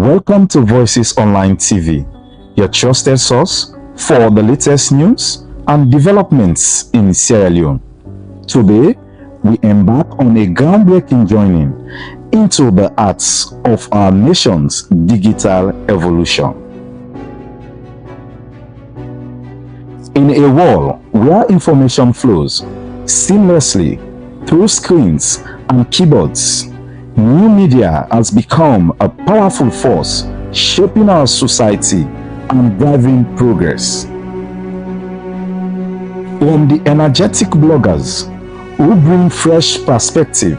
Welcome to Voices Online TV, your trusted source for the latest news and developments in Sierra Leone. Today, we embark on a groundbreaking journey into the arts of our nation's digital evolution. In a world where information flows seamlessly through screens and keyboards, new media has become a powerful force shaping our society and driving progress. From the energetic bloggers who bring fresh perspective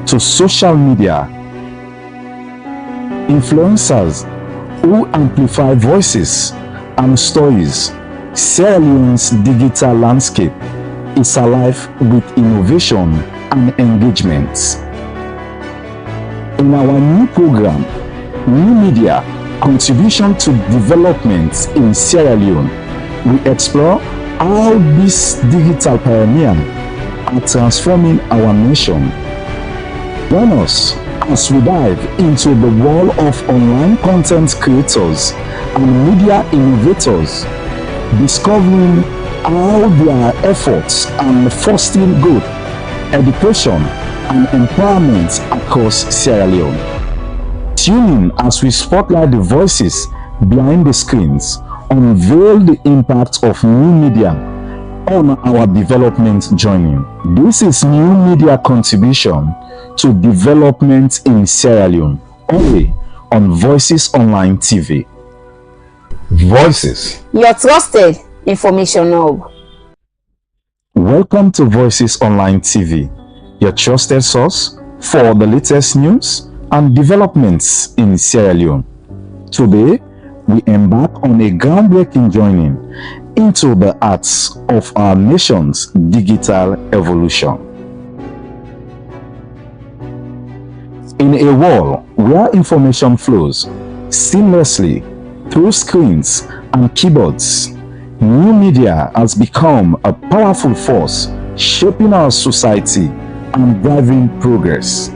to social media, influencers who amplify voices and stories, Sierra Leone's digital landscape is alive with innovation and engagement. In our new program, New Media: Contribution to Development in Sierra Leone, we explore how these digital pioneers are transforming our nation. Join us as we dive into the world of online content creators and media innovators, discovering how their efforts are fostering growth, education, and empowerment across Sierra Leone. Tune in as we spotlight the voices behind the screens, unveil the impact of new media on our development journey. This is New Media: Contribution to Development in Sierra Leone, only on Voices Online TV. Voices, your trusted information hub. Welcome to Voices Online TV, your trusted source for the latest news and developments in Sierra Leone. Today, we embark on a groundbreaking journey into the arts of our nation's digital evolution. In a world where information flows seamlessly through screens and keyboards, new media has become a powerful force shaping our society and driving progress.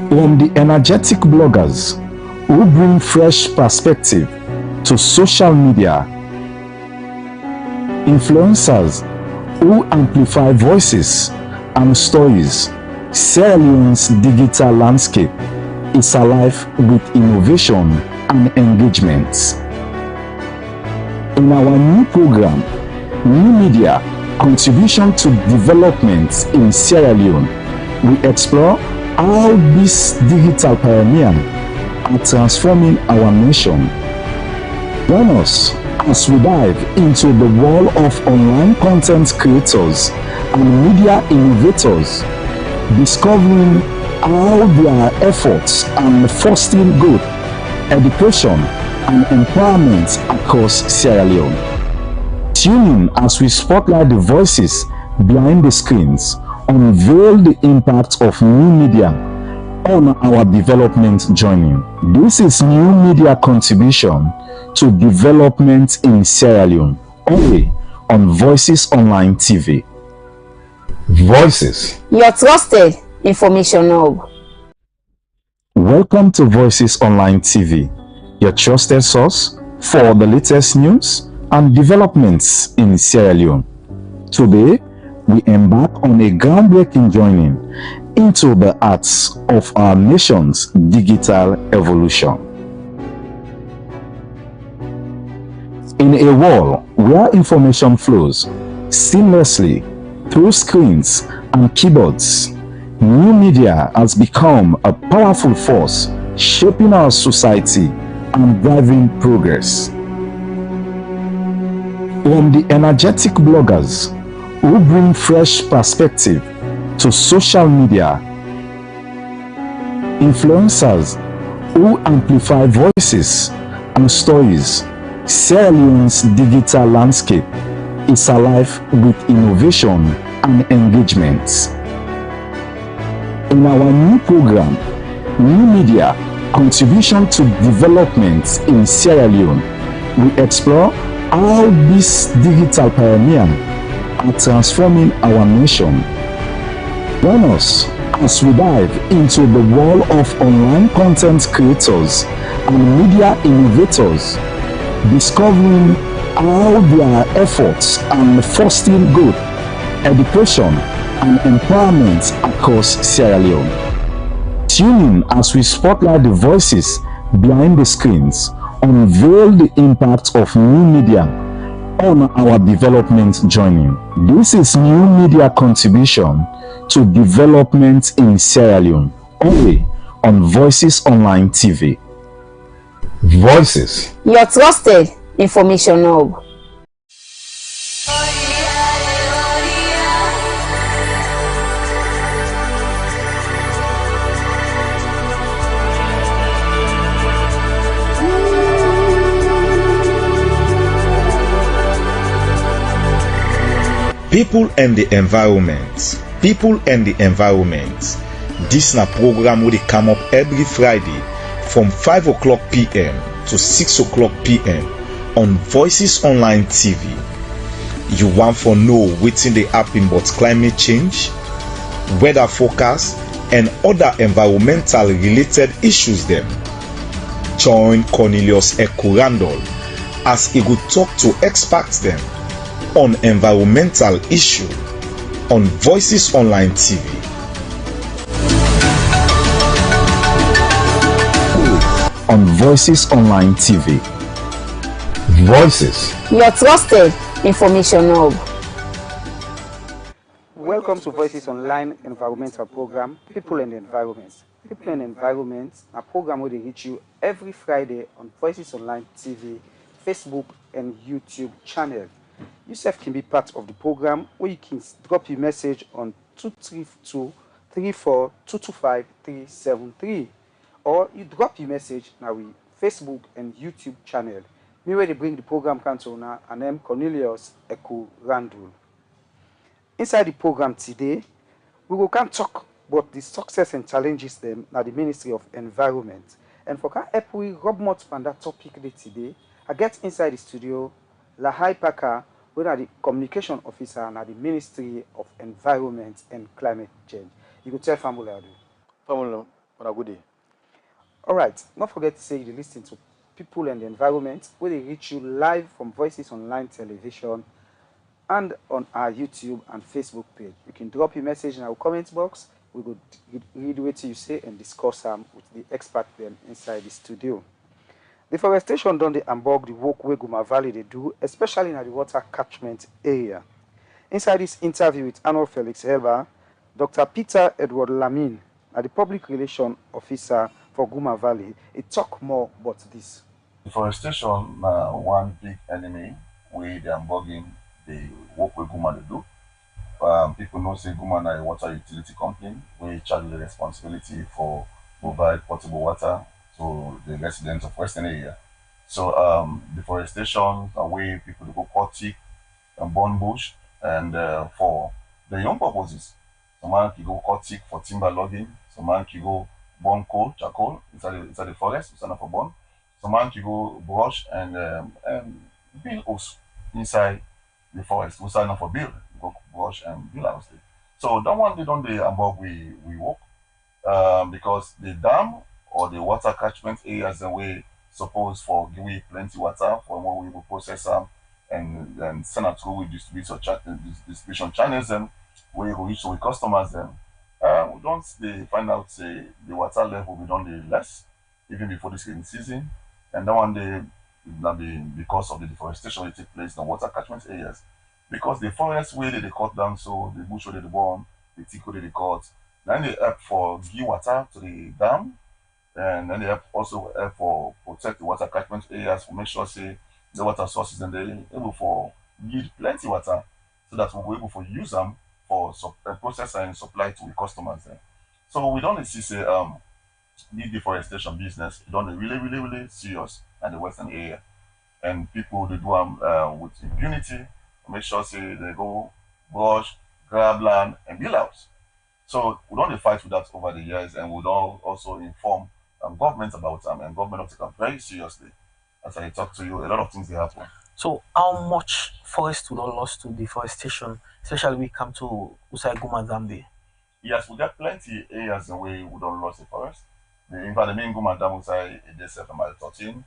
From the energetic bloggers who bring fresh perspective to social media, influencers who amplify voices and stories, Sierra Leone's digital landscape is alive with innovation and engagement. In our new program, New Media: Contribution to Development in Sierra Leone, we explore how these digital pioneers are transforming our nation. Join us as we dive into the world of online content creators and media innovators, discovering how their efforts are fostering growth, education, and empowerment across Sierra Leone. Tune in as we spotlight the voices behind the screens, unveil the impact of new media on our development journey. This is New Media: Contribution to Development in Sierra Leone, only on Voices Online TV. Voices, your trusted information hub. Welcome to Voices Online TV, your trusted source for the latest news and developments in Sierra Leone. Today, we embark on a groundbreaking journey into the arts of our nation's digital evolution. In a world where information flows seamlessly through screens and keyboards, new media has become a powerful force shaping our society and driving progress. From the energetic bloggers who bring fresh perspective to social media, influencers who amplify voices and stories, Sierra Leone's digital landscape is alive with innovation and engagement. In our new program, New Media: Contribution to Development in Sierra Leone, we explore how these digital pioneers are transforming our nation. Join us as we dive into the world of online content creators and media innovators, discovering how their efforts and fostering growth, education, and empowerment across Sierra Leone. Tune in as we spotlight the voices behind the screens, unveil the impact of new media on our development journey. This is New Media Contribution to Development in Sierra Leone, only on Voices Online TV. Voices, Your trusted information hub. People and the environment. People and the environment. This na program wey dey come up every Friday from 5 o'clock p.m. to 6 o'clock p.m. on Voices Online TV. You want to know wetin dey happen about climate change, weather forecast, and other environmental related issues dem. Join Cornelius Ekurandol as he go talk to experts dem on environmental issue on Voices Online TV. On Voices Online TV. Voices, Your trusted information hub. Welcome to Voices Online Environmental Program, People and Environment. People and Environment, a program where they reach you every Friday on Voices Online TV, Facebook, and YouTube channel. Yourself can be part of the program where you can drop your message on 232 34 225 373, or you drop your message now with Facebook and YouTube channel. Me where they bring the program council now, and I'm Cornelius Ekurandol. Inside the program today, we will can talk about the success and challenges them at the Ministry of Environment. And for can help we rub more on that topic today, I get inside the studio Lahai Parker, who are the communication officer at the Ministry of Environment and Climate Change. You could tell family how do. Family, on a good day. All right, don't forget to say you listen to People and the Environment, where they reach you live from Voices Online Television and on our YouTube and Facebook page. You can drop your message in our comment box. We will read what you say and discuss them with the expert then inside the studio. Deforestation done the embark the work where Guma Valley they do, especially in the water catchment area. Inside this interview with Arnold Felix Helber, Dr. Peter Edward Lamine, the Public Relations Officer for Guma Valley, he talk more about this. Deforestation one big enemy where they embarking the work with Guma they do. People know say Guma na a water utility company. We charge the responsibility for provide potable water to the residents of Western area. So deforestation a way people to go cut thick and burn bush, and for the young purposes. Some man can go cut thick for timber logging, some man can go burn coal, charcoal inside the forest, it's not for burn. Some man can go brush and build house inside the forest, we sign up for build, go brush and build house there. So that one they don't above we work because the dam or the water catchment areas the way supposed for giving plenty water for when we will process them and then send it through with distribution channels them where we reach with customers them. We don't they find out say the water level we don't the less even before this rainy season, and that one they will be because of the deforestation that take place in the water catchment areas. Because the forest where they cut down, so the bush where they burn, the thick where they cut, then they help for give water to the dam, and then they help also help for protect the water catchment areas for make sure say the water sources and they able for yield plenty water so that we'll be able to use them for process and supply to the customers there. So we don't see say the deforestation business done really serious at the western area, and people they do with impunity. Make sure say they go brush, grab land, and build house. So we don't fight with that over the years, and we don't also inform government about them, and government take them very seriously. As I talk to you, a lot of things they happen. So how much forest would all lost to deforestation, especially when we come to Usai Guma Zambi? Yes, we got plenty areas in way we don't lose the forest. In fact, the main Guma Dam side, it is 13.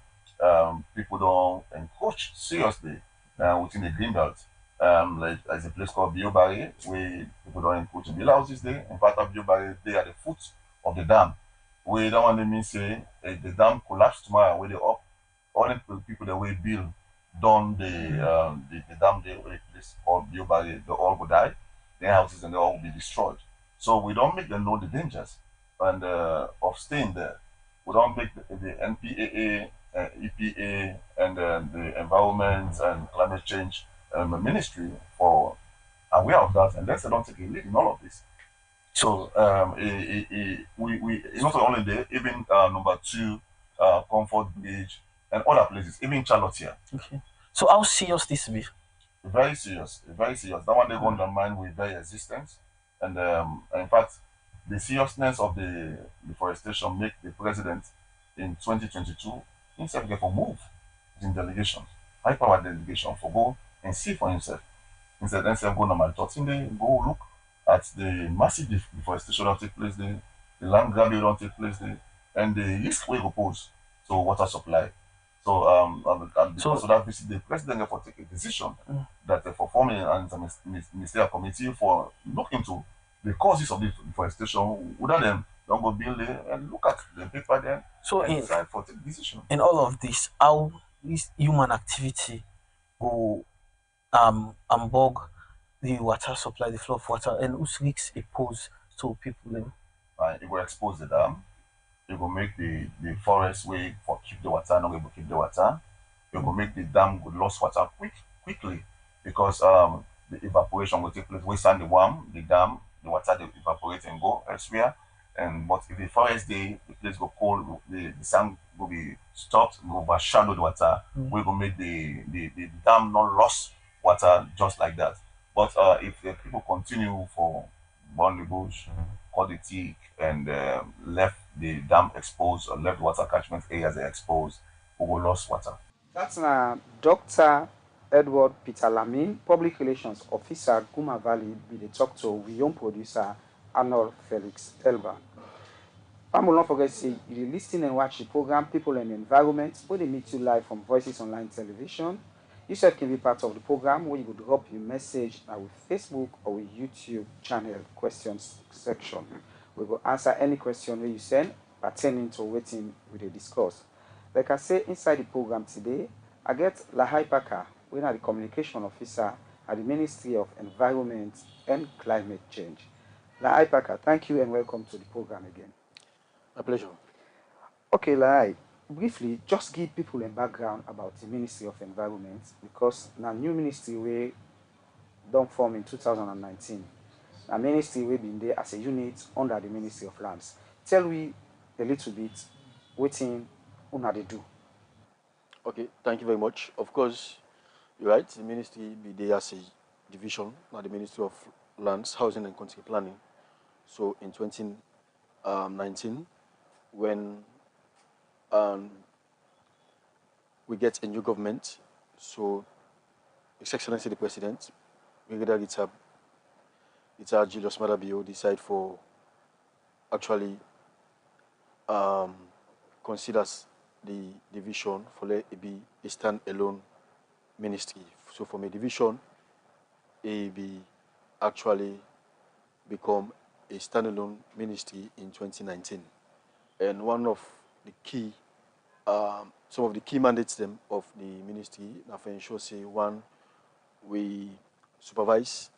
People don't encroach seriously within the green belt. Like there's a place called Biobari where people don't encroach in the houses there. In fact, Biobari they at the foot of the dam. We don't want to mean say the dam collapsed tomorrow where they up. All the people that will build done the dam there where the place called Biobari, they all will die. Their houses and they all will be destroyed. So we don't make them know the dangers and of staying there. We don't make the NPAA, EPA, and the Environment and Climate Change Ministry for aware of that, and let's don't take a lead in all of this. So it's not only there, even number two, Comfort Beach, and other places, even Charlotte here. Okay. So how serious this be? Very serious, very serious. That one they go undermine with very existence. And in fact, the seriousness of the deforestation make the president in 2022 himself get for move in delegation, high power delegation for go and see for himself. Instead, himself go number 13 day, go look at the massive deforestation that take place there, the land grabbing that take place there, and the risk we go pose to water supply. So and because of that visit, the president therefore take a decision that for forming an ministerial committee for look into the causes of the deforestation, without them don't go build it and look at the paper then and decide for take decision. In all of this, how this human activity go bog the water supply, the flow of water, and whose risks it pose to people then? It will expose the dam. It will make the forest way for keep the water, not able to keep the water. It will make the dam would lose water quickly because the evaporation will take place. We send the warm, the dam, the water they evaporate and go elsewhere. And but if the forest day, the place go cold, the sun will be stopped, go overshadow the water. We will make the dam not lost water just like that. But if the people continue for burn the bush, cut the teak, and left the dam exposed or left water catchment areas exposed, we will lose water. That's Dr. Edward Peter Lamin, Public Relations Officer, Guma Valley, be the talk to William producer Arnold Felix Elba. Family, don't forget to say you listen and watch the program People and Environment, where they meet you live from Voices Online Television. You self can be part of the program where you could drop your message with Facebook or with YouTube channel questions section. We will answer any question that you send pertaining to waiting we will discuss. Like I say inside the program today, I get Lahai Parker, we are the communication officer at the Ministry of Environment and Climate Change. Lahai Parker, thank you and welcome to the program again. My pleasure. Okay, Lahai, briefly, just give people a background about the Ministry of Environment because now new ministry we don't form in 2019. A ministry we been there as a unit under the Ministry of Lands. Tell me a little bit what una they do. Okay, thank you very much. Of course, you're right. The ministry be there as a division, not the Ministry of Lands, Housing and Country Planning. So in 2019, when we get a new government, so His Excellency the President, Brigadier Richard Julius Maada Bio decide for actually considers the division for let it be a stand-alone ministry. So from a division, it be actually become a standalone ministry in 2019. And one of the key, some of the key mandates them of the ministry, now for ensure say one, we supervise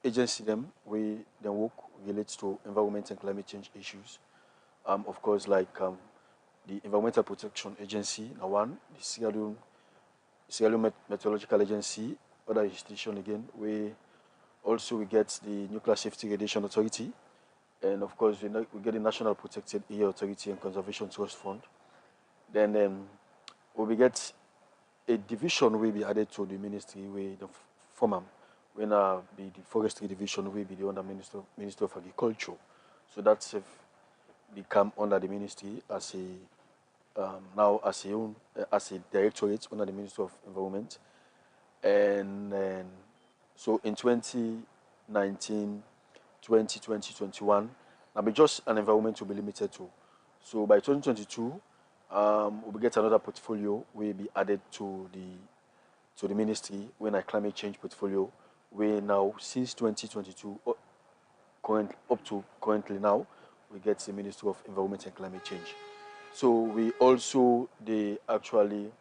agency them, we then work relates to environment and climate change issues. Of course, like the Environmental Protection Agency, now one, the Sierra Leone Meteorological Agency, other institution again. We get the Nuclear Safety Radiation Authority, and of course we get the National Protected Area Authority and Conservation Trust Fund. Then we get a division will be added to the ministry where the former when be the forestry division will be the under Ministry of Agriculture. So that's become under the ministry as a now as a directorate under the Ministry of Environment. And so in 2019 to 2020-21. Now, be just an environment will be limited to. So by 2022, we'll get another portfolio will be added to the ministry when a climate change portfolio. We now since 2022 up to currently now, we get the Ministry of Environment and Climate Change. So we also they actually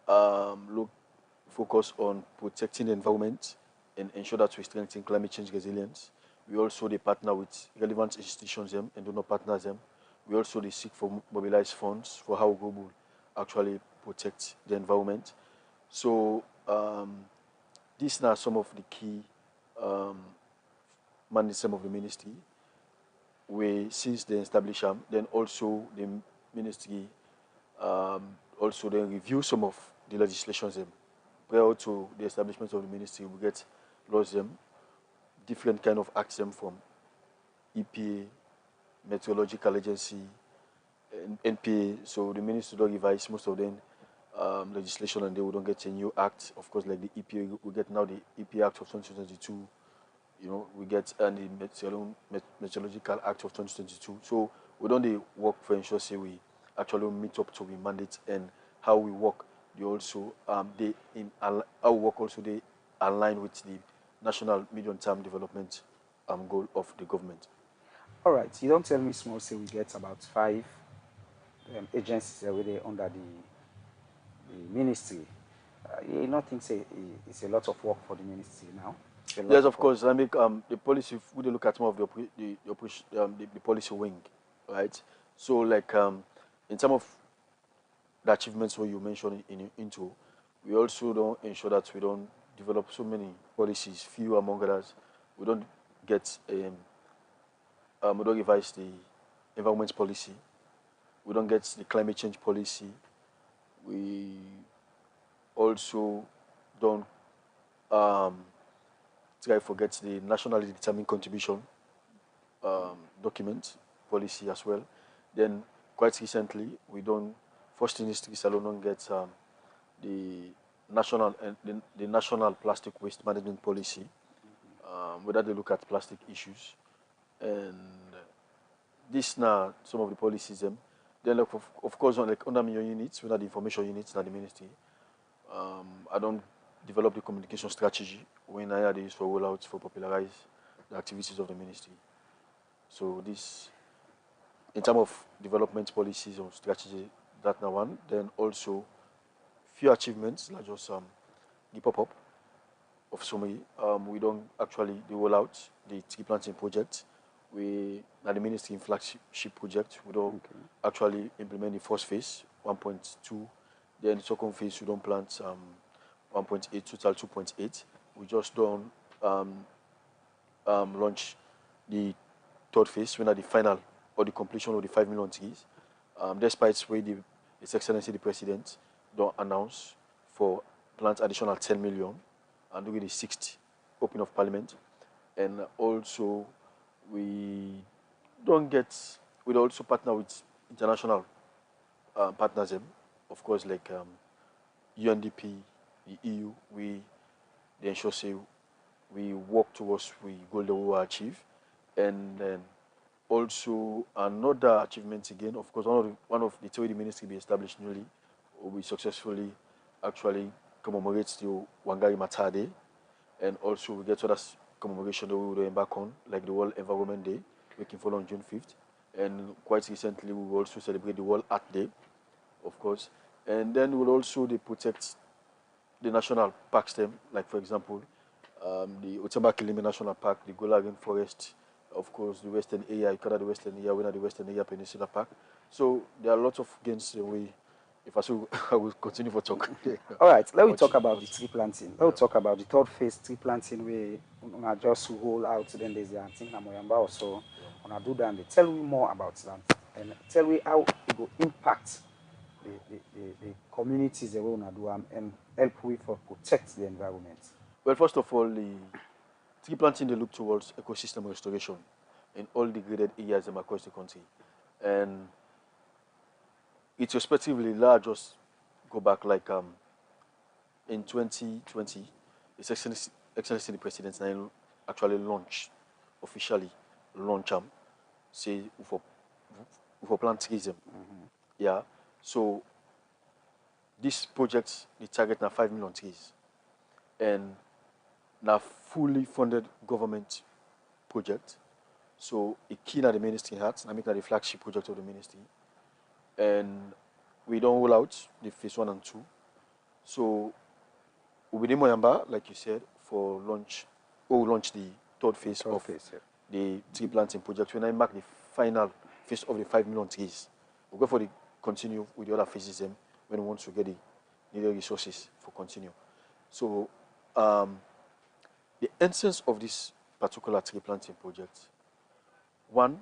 focus on protecting the environment and ensure that we strengthen climate change resilience. We also they partner with relevant institutions them and do not partner them. We also they seek for mobilized funds for how we will actually protect the environment. So these are some of the key mandates of the ministry. We since they establish them, then also the ministry also then review some of the legislations them. Prior to the establishment of the ministry, we get laws them, different kind of acts them from EPA, Meteorological Agency, NPA. So the ministry don't revise most of them legislation, and they don't get a new act. Of course, like the EPA, we get now the EPA Act of 2022. You know, we get the Meteorological Act of 2022. So we don't work for ensure say we actually meet up to the mandate, and how we work. They also how we work also they align with the national medium-term development goal of the government. All right, you don't tell me small say we get about 5 agencies already under the ministry. You not think say it's a lot of work for the ministry now? Yes, of course. I make the policy. If we look at some of the policy wing, right? So like in terms of the achievements what you mentioned into, we also don't ensure that we don't develop so many policies, few among others. We don't get we don't revise the environment policy. We don't get the climate change policy. We also don't try to forget the nationally determined contribution document policy as well. Then quite recently we don't first industry salon don't get the national plastic waste management policy, whether they look at plastic issues, and this now some of the policies them. Then like of course on like under your units, whether the information units not the ministry. I don't develop the communication strategy when I had this for rollouts for popularize the activities of the ministry. So this in terms of development policies or strategy, that now one. Then also few achievements like just the pop-up of Somai. We don't actually the rollout, the tree planting project. We at the ministry in flagship project, we don't actually implement the first phase, 1.2. Then the second phase we don't plant 1.8, total 2.8. We just don't launch the third phase when at the final or the completion of the 5 million trees. Despite where His Excellency the President don't announce for plant additional 10 million and during the 6th opening of Parliament. And also we also partner with international partners, of course, like UNDP, the EU. They ensure say we work towards we goal that we will achieve. And then also another achievement again, of course, one of the trade ministry be established newly. We successfully actually commemorate the Wangari Maathai Day, and also we get other commemoration that we will embark on, like the World Environment Day, which can fall on June 5th. And quite recently, we will also celebrate the World Art Day, of course. And then we'll also protect the national parks, them, like for example, the Otamba Kilime National Park, the Gola Rainforest, of course, the Western area, the Western area, we are the Western area Peninsula Park. So there are lots of gains if I will continue for talk. All right, let me talk about the tree planting. Let me talk about the third phase tree planting where I just roll out, then there's the Antina Moyamba also. When I do that, they tell me more about that and tell me how it will impact the communities that we want to do and help we for protect the environment. Well, first of all, the tree planting they look towards ecosystem restoration in all the graded areas across the country. And it's respectively large, just go back like in 2020, His Excellency the President actually launched officially launch them, say for plant trees them. Yeah. So this project the target now 5 million trees. And now fully funded government project. So it key na the ministry hat, I make that the flagship project of the ministry. And we don't roll out the phase 1 and 2. So we be Moyamba, like you said, for launch or launch the third phase of the tree planting project. When I mark the final phase of the 5 million trees, we'll go for the continue with the other phases when we want to get the needed resources for continue. So the essence of this particular tree planting project, one,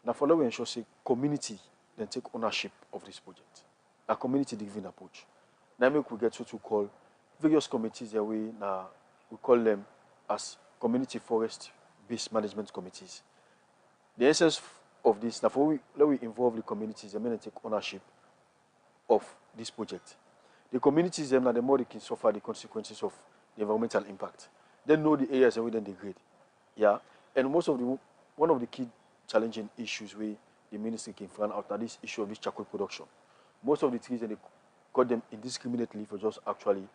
now follow we ensure say community then take ownership of this project. A community driven approach. Now make we get to call various committees that we call them as community forest based management committees. The essence of this, now for we involve the communities and then take ownership of this project. The communities them now the more they can suffer the consequences of the environmental impact. They know the areas and we then degrade. Yeah. And one of the key challenging issues we the ministry can find out now this issue of this charcoal production. Most of the trees and they cut them indiscriminately for just actually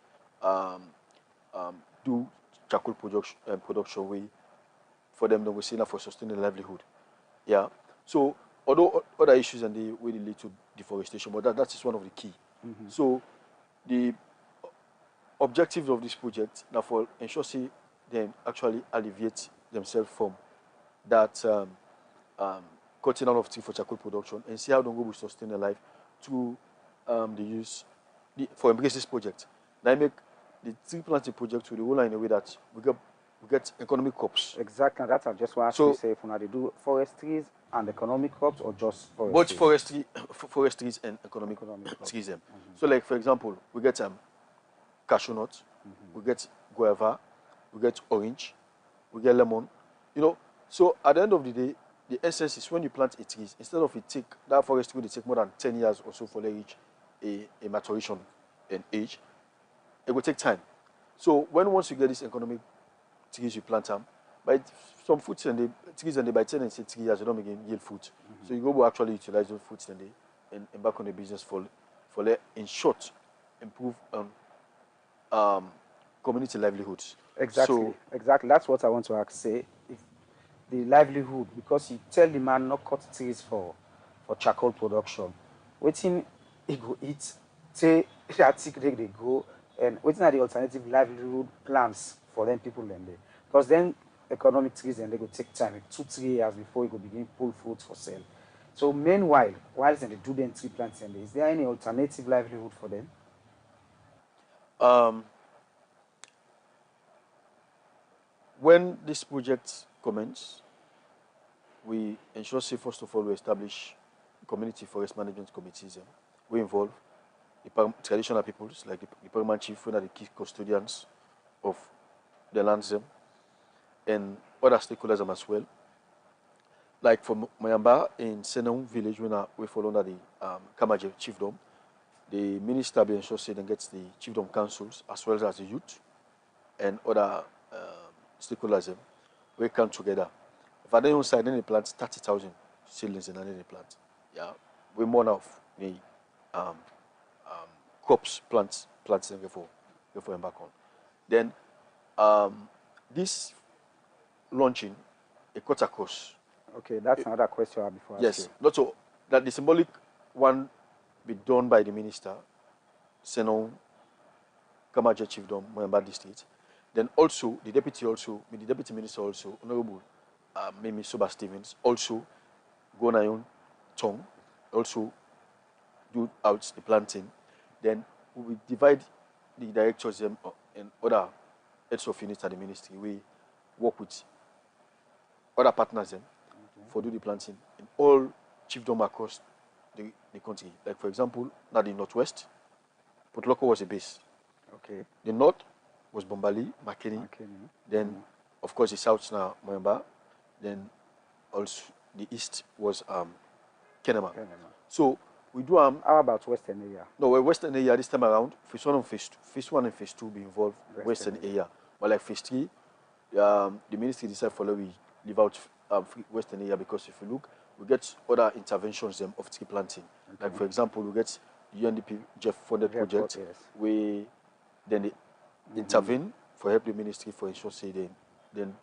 do charcoal production way for them that we see now for sustaining livelihood. Yeah. So although other issues and they will lead to deforestation, but that is one of the key. So the objectives of this project now for ensure see them actually alleviate themselves from that cutting down of tree for charcoal production and see how they will sustain their life through the use for embrace this project. Now I make the tree planting project with the whole line in a way that we get economic crops. Exactly, that's I just want to say if they do forestries and economic crops or just forestry. Both forestries and economic trees. So like for example, we get cashew nut, we get guava, we get orange, we get lemon. You know, so at the end of the day, the essence is when you plant a tree, instead of it take that forestry will take more than 10 years or so for they reach a maturation and age, it will take time. So once you get this economic trees you plant them, by some fruits and the trees and they by 10 and 6 years you don't make yield fruit. So you go actually utilize those fruits and they and embark on the business for in short improve community livelihoods. Exactly. So, exactly. That's what I want to say. If the livelihood, because you tell the man not cut trees for charcoal production, waiting he go eat, say that they go, and waiting at the alternative livelihood plans for them people then they, because then economic trees and they go take time, like 2-3 years before you go begin pull fruit for sale. So meanwhile, whilst they do them tree planting, is there any alternative livelihood for them? When this project commences, we ensure, say, first of all, we establish community forest management committees. We involve the traditional peoples, like the paramount chief, who are the key custodians of the lands, and other stakeholders as well. Like for Moyamba in Seneum village, we fall under the Kamaje chiefdom, the minister be ensure say then gets the chiefdom councils as well as the youth and other stakeholders we come together. If I don't side then they plant 30,000 seedlings in any plant. Yeah. We more of the crops plants them before embark on. Then this launching a cut across. Okay, that's another question I have before. Yes, not so that the symbolic one be done by the minister, Senon Kamaje Chiefdom, Moyamba District. Then also the deputy minister also, Honorable Mimi Soba Stevens, also go on your tongue, also do out the planting. Then we will divide the directors and other heads of units at the ministry. We work with other partners for do the planting in all chiefdom across the country. Like for example, now the northwest, Port Loko was a base. Okay. The north was Bombali, Makeni. Then of course the south now Moyamba. Then also the east was Kenema. So we do how about western area? No, western area this time around, phase 1 and phase 2. Phase 1 and phase 2 be involved western area. But like phase 3, the ministry decided for we leave out western area, because if you look, we get other interventions of tree planting. Like for example, we get UNDP Jeff funded project, where then they intervene for help the ministry for ensure say then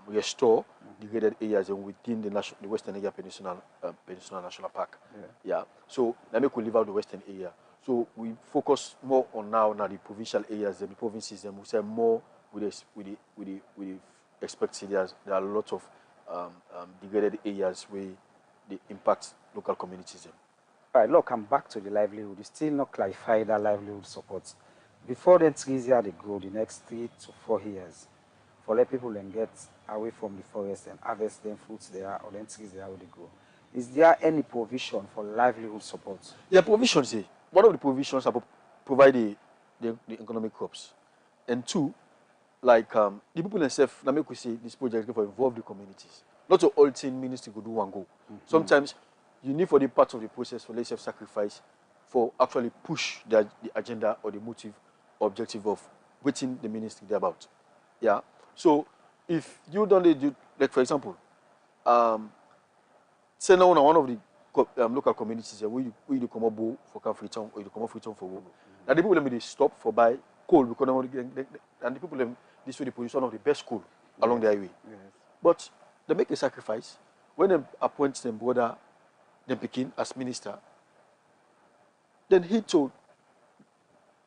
restore degraded areas within the Western Area Peninsula National Park. Yeah. So let me could leave out the Western area. So we focus more on now the provincial areas, the provinces, and we say more with the expect there are a lot of degraded areas where they impact local communities. All right, look, I'm back to the livelihood. You still not clarify that livelihood support. Before the 3 years they grow, the next 3 to 4 years, for let people then get away from the forest and harvest them fruits there or then trees there where they grow. Is there any provision for livelihood support? Yeah, provisions. One of the provisions are provide the economic crops, and two, like the people themselves. Now make we say this project is for involve the communities. Not all thing ministry could do one go. Sometimes you need for the part of the process for let's sacrifice for actually push the agenda or the motive or objective of waiting the ministry about. Yeah. So if you don't do, like for example, say now one of the local communities where you come up for free town or you come up free town for work. And the people them they stop for buy coal because and the people them this way the position of the best coal along the highway. Yes. But they make a sacrifice when they appoint them brother them Pekin as minister. Then he told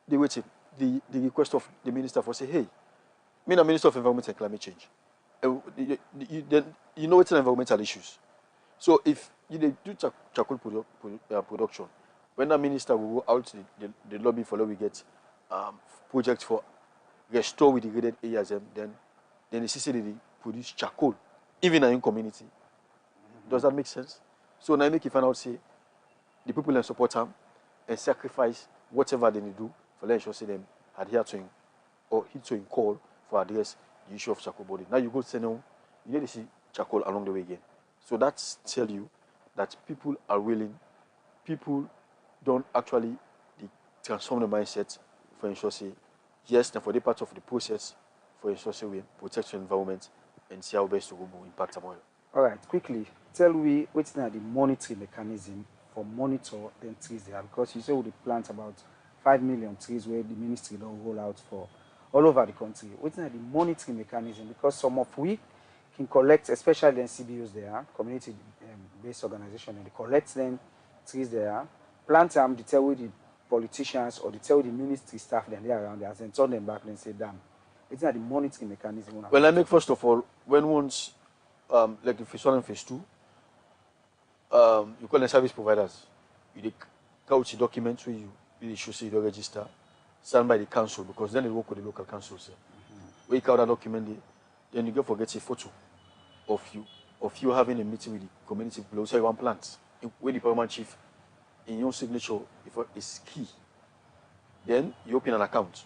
the request of the minister for say, hey, me a minister of environment and climate change. You know it's an environmental issues. So if you do charcoal production, when the minister will go out to the lobby for we get projects for restore with degraded areas, then the CCD produce charcoal, even in community. Does that make sense? So now make you find out say the people that support them and sacrifice whatever they do for let ensure say them adhere to him or hit to him call for address the issue of charcoal body. Now you go say no, you need to see charcoal along the way again. So that's tell you that people are willing, people don't actually transform the mindset for ensure say, yes, and for the part of the process for ensure say we protect the environment and see how best to go impact them all. All right, quickly, tell me what's the monitoring mechanism for monitor the trees there, because you say we plant about 5 million trees where the ministry don't roll out for all over the country. What's the monitoring mechanism? Because some of we can collect, especially the CBOs there, community-based organization, and they collect them trees there, plant them, they tell the politicians or they tell the ministry staff then they are around there and turn them back and say, damn. It's not the monitoring mechanism. Well, I make first of all, when once, like the phase 1 and phase 2, you call them service providers. You couch the documents where you should see the register, signed by the council, because then they work with the local councils. Where you count that document, then you go for get a photo of you having a meeting with the community below. So you want plants, where the paramount chief in your signature is key. Then you open an account.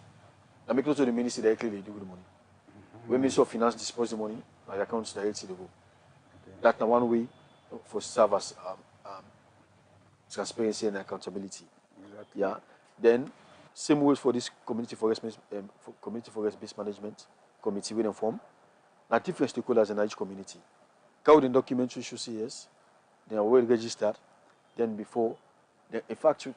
Now make it to the ministry directly they do with the money. When Ministry of Finance dispose the money, my accounts directly they go. That's one way for serve as transparency and accountability. Exactly. Yeah. Then same ways for this community forest based management committee we form. Now different stakeholders in each community. Count in documents we should see yes. They are well registered. Then before, in fact,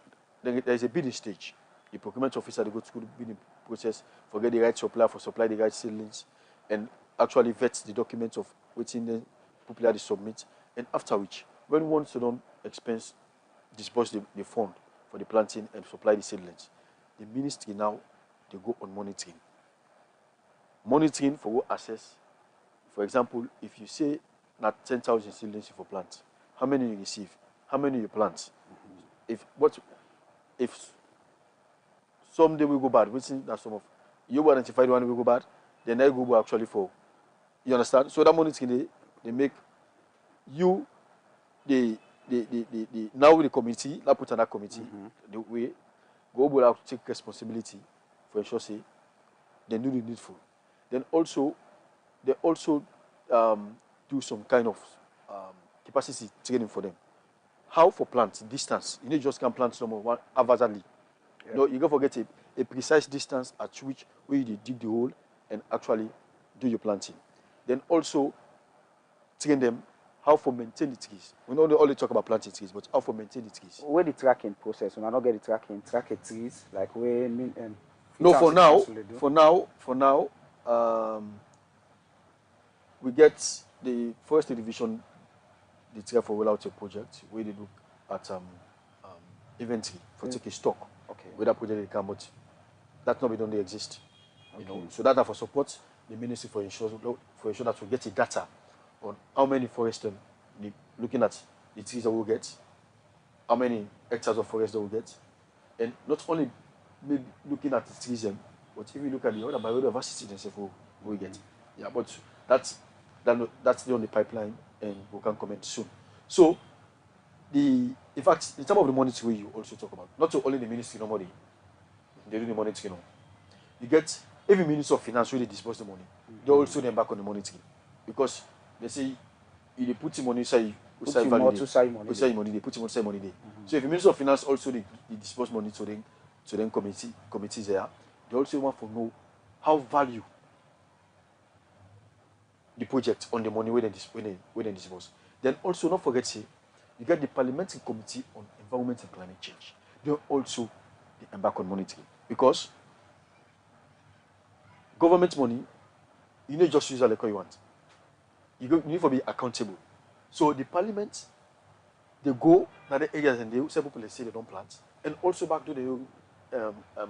there is a bidding stage. The procurement officer they go through the bidding process, forget the right supplier for supply the right seedlings, and actually vet the documents of waiting the popular they submit. And after which, when once they don't expense disburse the fund for the planting and supply the seedlings, the ministry now they go on monitoring. Monitoring for what access. For example, if you say not 10,000 seedlings for plant, how many you receive? How many you plant? If someday we go bad, we think that some of you identify the one we go bad, then they go actually for. You understand? So that monitoring they make you now the committee, that put on that committee, the way go out to take responsibility for ensure say they do the needful. Then also they also do some kind of capacity training for them. How for plants distance? You need just can plant someone haphazardly. Yeah. No, you go forget a precise distance at which where you dig the hole and actually do your planting. Then also train them how to maintain the trees. We don't only talk about planting trees, but how to maintain the trees. Where the tracking process, when I not get the track a trees, like where No, for now, we get the forestry division, they try for roll out a project where they look at inventory for taking stock. Okay. Where that project they come, but that not be done, they exist. You Okay. know, so that are for support the ministry for ensure that we get the data on how many foresters, looking at the trees that we get, how many hectares of forest that we get, and not only maybe looking at the trees, but if you look at the other biodiversity themselves we get. Yeah, but that's the only pipeline, and we can comment soon. So in fact, in terms of the monitoring you also talk about, not only the ministry normally, they do the monitoring. You get every minister of finance really disperse the money. They also then back on the monitoring because they say if they put the money inside value, they put the money there. So if the minister of finance also they disperse money to them committees there, they also want to know how value the project on the money when they disperse. Then also not forget say you get the parliamentary committee on environment and climate change. They also embark on monitoring because government money, you need just use it like you want. You need to be accountable. So the parliament, they go to the areas and they say people say they don't plant, and also back to the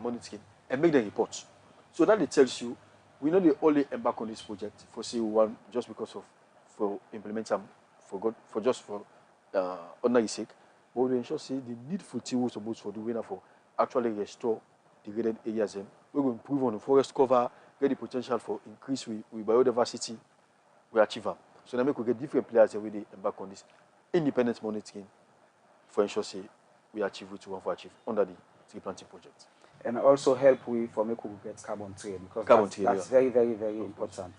monitoring and make them reports. So that it tells you we know they only embark on this project for say one just because of for implement them for ordinary sake, but we ensure say the needful thing we're supposed for doing for actually restore degraded areas. We will improve on the forest cover, get the potential for increase with biodiversity, we achieve them. So now we could get different players every day embark on this independent monitoring for ensure say we achieve what we want to achieve under the tree planting project. And also help we for make we get carbon trade because that's very, very, very important.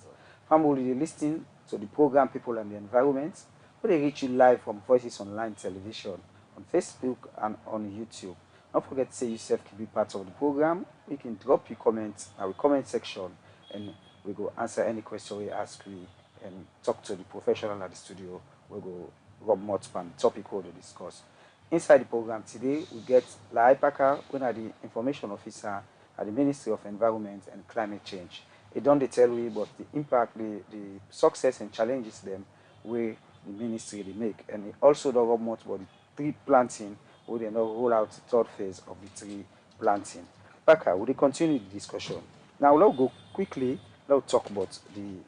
Family listening to the program People and the Environment, where they reach you live from Voices Online Television on Facebook and on YouTube. Don't forget to say yourself to be part of the program. You can drop your comments in our comment section and we go answer any question we ask you and talk to the professional at the studio. We go rub more on the topic we will discuss. Inside the program today, we get Lai Parker, who is the information officer at the Ministry of Environment and Climate Change. He don't tell you about the impact, the success and challenges them where the ministry they make. And he also don't rub much about the tree planting, where they now roll out the third phase of the tree planting. Parker, will they continue the discussion? Now let's go quickly, let's talk about the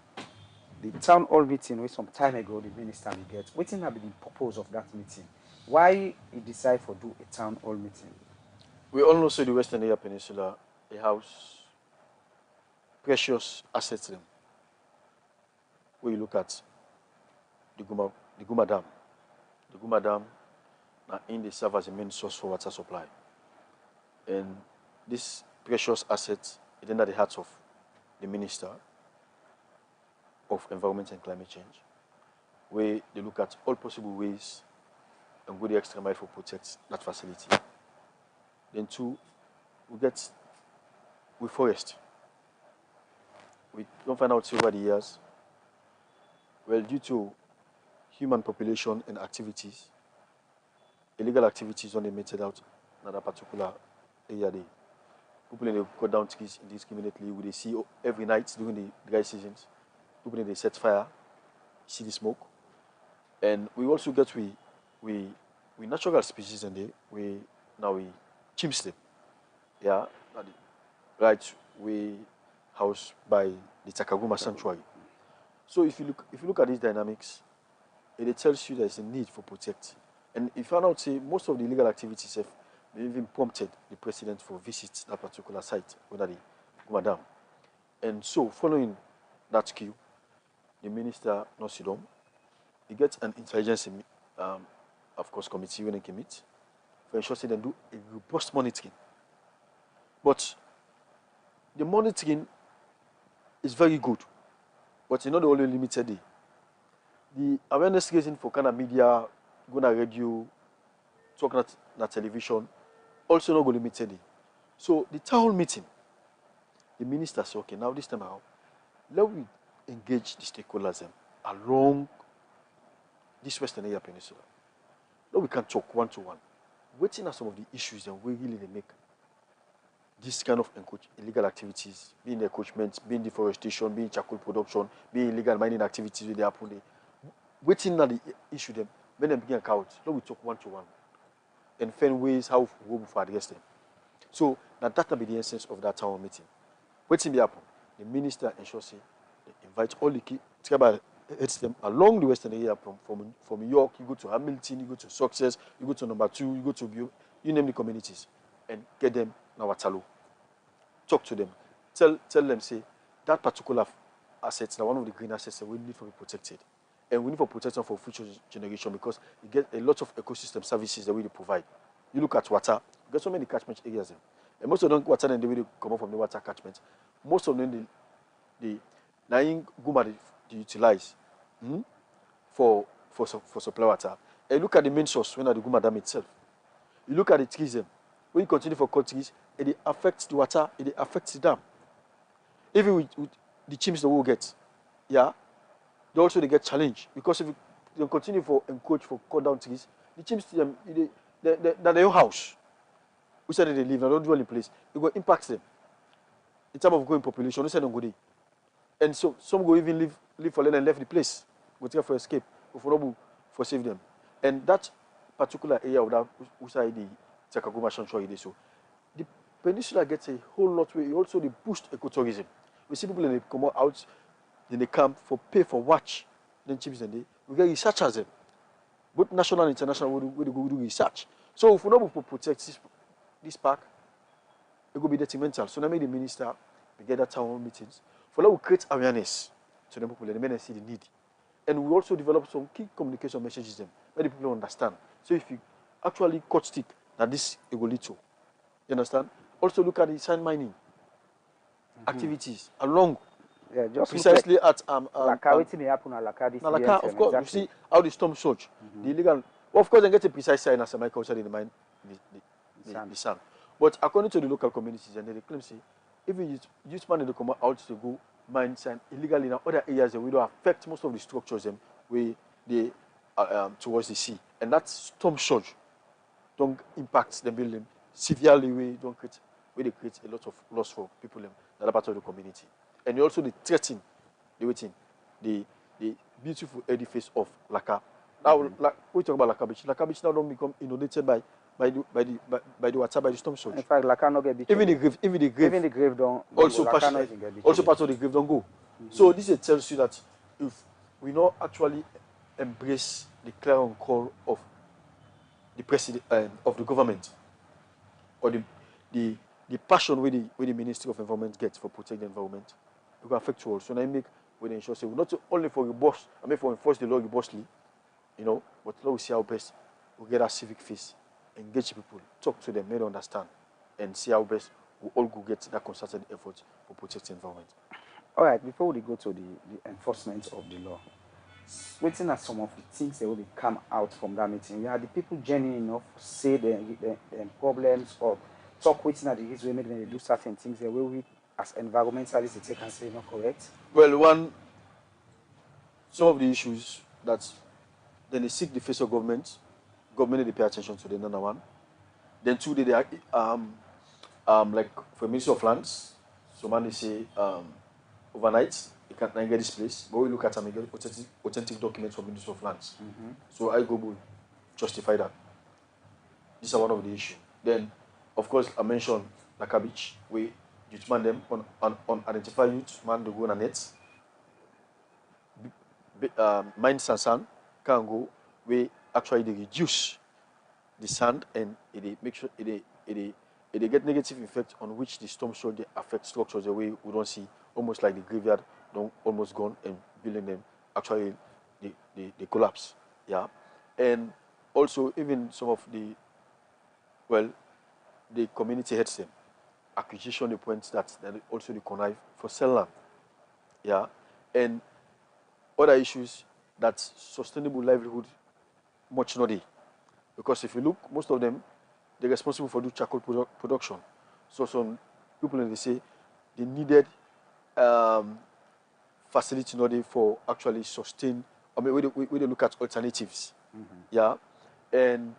town hall meeting where some time ago the minister will get. What will be the purpose of that meeting? Why he decide for do a town hall meeting? We all know the Western Area Peninsula, a house precious assets them. Where you look at the Guma Dam. The Guma Dam now in they serve as a main source for water supply. And this precious asset is under the hearts of the Minister of Environment and Climate Change, where they look at all possible ways and go the extra mile for protect that facility. Then two, we forest. We don't find out over the years, well, due to human population and activities, illegal activities when they meted out in that particular area, people in the cut down trees indiscriminately. We see every night during the dry seasons, people in they set fire, see the smoke, and we also get we natural species and we chimps them. Yeah, right. We housed by the Takaguma Sanctuary. So if you look at these dynamics, it tells you there's a need for protect. And if you out say most of the illegal activities have even prompted the president for visit that particular site, whether the Guma Dam. And so following that cue, the minister Nosidom, he gets an intelligence of course committee when they can meet for ensuring they do a robust monitoring. But the monitoring is very good, but it's not the only limited day. The awareness raising for kind of media, going on radio, talking at television, also not going limited day. So the town meeting, the minister said, okay, now this time around, let we engage the stakeholders along this Western area peninsula. Now we can talk one to one. Waiting are some of the issues that we really they make this kind of illegal activities, being encroachment, being deforestation, being charcoal production, being illegal mining activities with the happen there. Waiting at the issue them, when them begin account, now we talk one to one and find ways how we go for address them. So now that will be the essence of that town meeting. Waiting be happen. The minister ensures say they invite all the key tribal heads them along the western area from York, you go to Hamilton, you go to Success, you go to number 2, you go to Bio, you name the communities and get them now at Talo. Talk to them. Tell them say that particular assets, now one of the green assets that we need to be protected. And we need for protection for future generation because you get a lot of ecosystem services that we provide. You look at water, you get so many catchment areas. And most of them water and they will come up from the water catchment. Most of them the Naing Guma they utilize for supply water. And look at the main source when at the Guma Dam itself. You look at the trees when you continue for cut trees, it affects the water, it affects the dam. Even with the chimneys that we'll get, yeah, they also get challenged because if you continue for encroach for cut down trees, the chimneys they're their own house. We said they live, they don't dwell in place. It will impact them in terms of growing population. We said don't go there. And so some go even live for land and left the place. Go try for escape, for save them. And that particular area of that Usai the Takaguma Shanshoi so the peninsula gets a whole lot where also they boost ecotourism. We see people and they come out in the camp for pay for watch, then chips and they we get researchers them. Both national and international we go do research. So if we not protect this park, it will be detrimental. So now make the minister we get that town meetings. For that we create awareness to the people, let them see the need. And we also develop some key communication messages them, where the people understand. So if you actually cut stick, that this it will lead to. You understand? Also look at the sand mining activities along. Yeah, just precisely at Laka, waiting to happen at Laka this Laka, year, of course, exactly. you see how the storm surge, the illegal. Well, of course, they get a precise sign as a mine culture in the mine, the sand. But according to the local communities, and they claim say, even youth man they come out to go mine sand illegally in other areas that we don't affect most of the structures them where they towards the sea, and that storm surge don't impact the building severely. We don't create where they create a lot of loss for people in that part of the community. And also they threaten the beautiful edifice of Laka. Now, like, we talk about Laka Beach. Laka Beach now don't become inundated by the water, by the storm surge. In fact, Laka not get beach. Even the grave don't also go. part of the grave don't go. So this tells you that if we not actually embrace the clarion call of the president of the government or the passion where the Ministry of Environment gets for protecting the environment, it will affect you all. So now I make with the ensure say not only for robust, I mean for enforce the law robustly, but now we see how best we get our civic face, engage people, talk to them, make them understand, and see how best we all go get that concerted effort for protecting the environment. All right, before we go to the enforcement of the law, waiting at some of the things that will come out from that meeting. We had the people genuine enough say their problems or talk waiting at the history make them do certain things the way we as environmentalists they take and say not correct. Well, some of the issues that then they seek the face of government they pay attention to the number one. Then two, they like for Ministry of Lands, so man they say overnight you can't get this place, but we look at them and get authentic documents from Ministry of Lands. So I go will justify that. These are one of the issues. Then, of course, I mentioned Laka Beach, where youth man them on identify youth man to go on a net. Mine sand can go where actually they reduce the sand and it make sure it get negative effect on which the storm surge they affect structures the way we don't see, almost like the graveyard don't almost gone and building them actually they collapse. Yeah. And also even some of the community heads them acquisition the points that also the connive for sell land. Yeah. And other issues that sustainable livelihood much not there. Because if you look, most of them they're responsible for do charcoal production. So some people they say they needed facility not there for actually sustain I mean, we look at alternatives. Yeah, and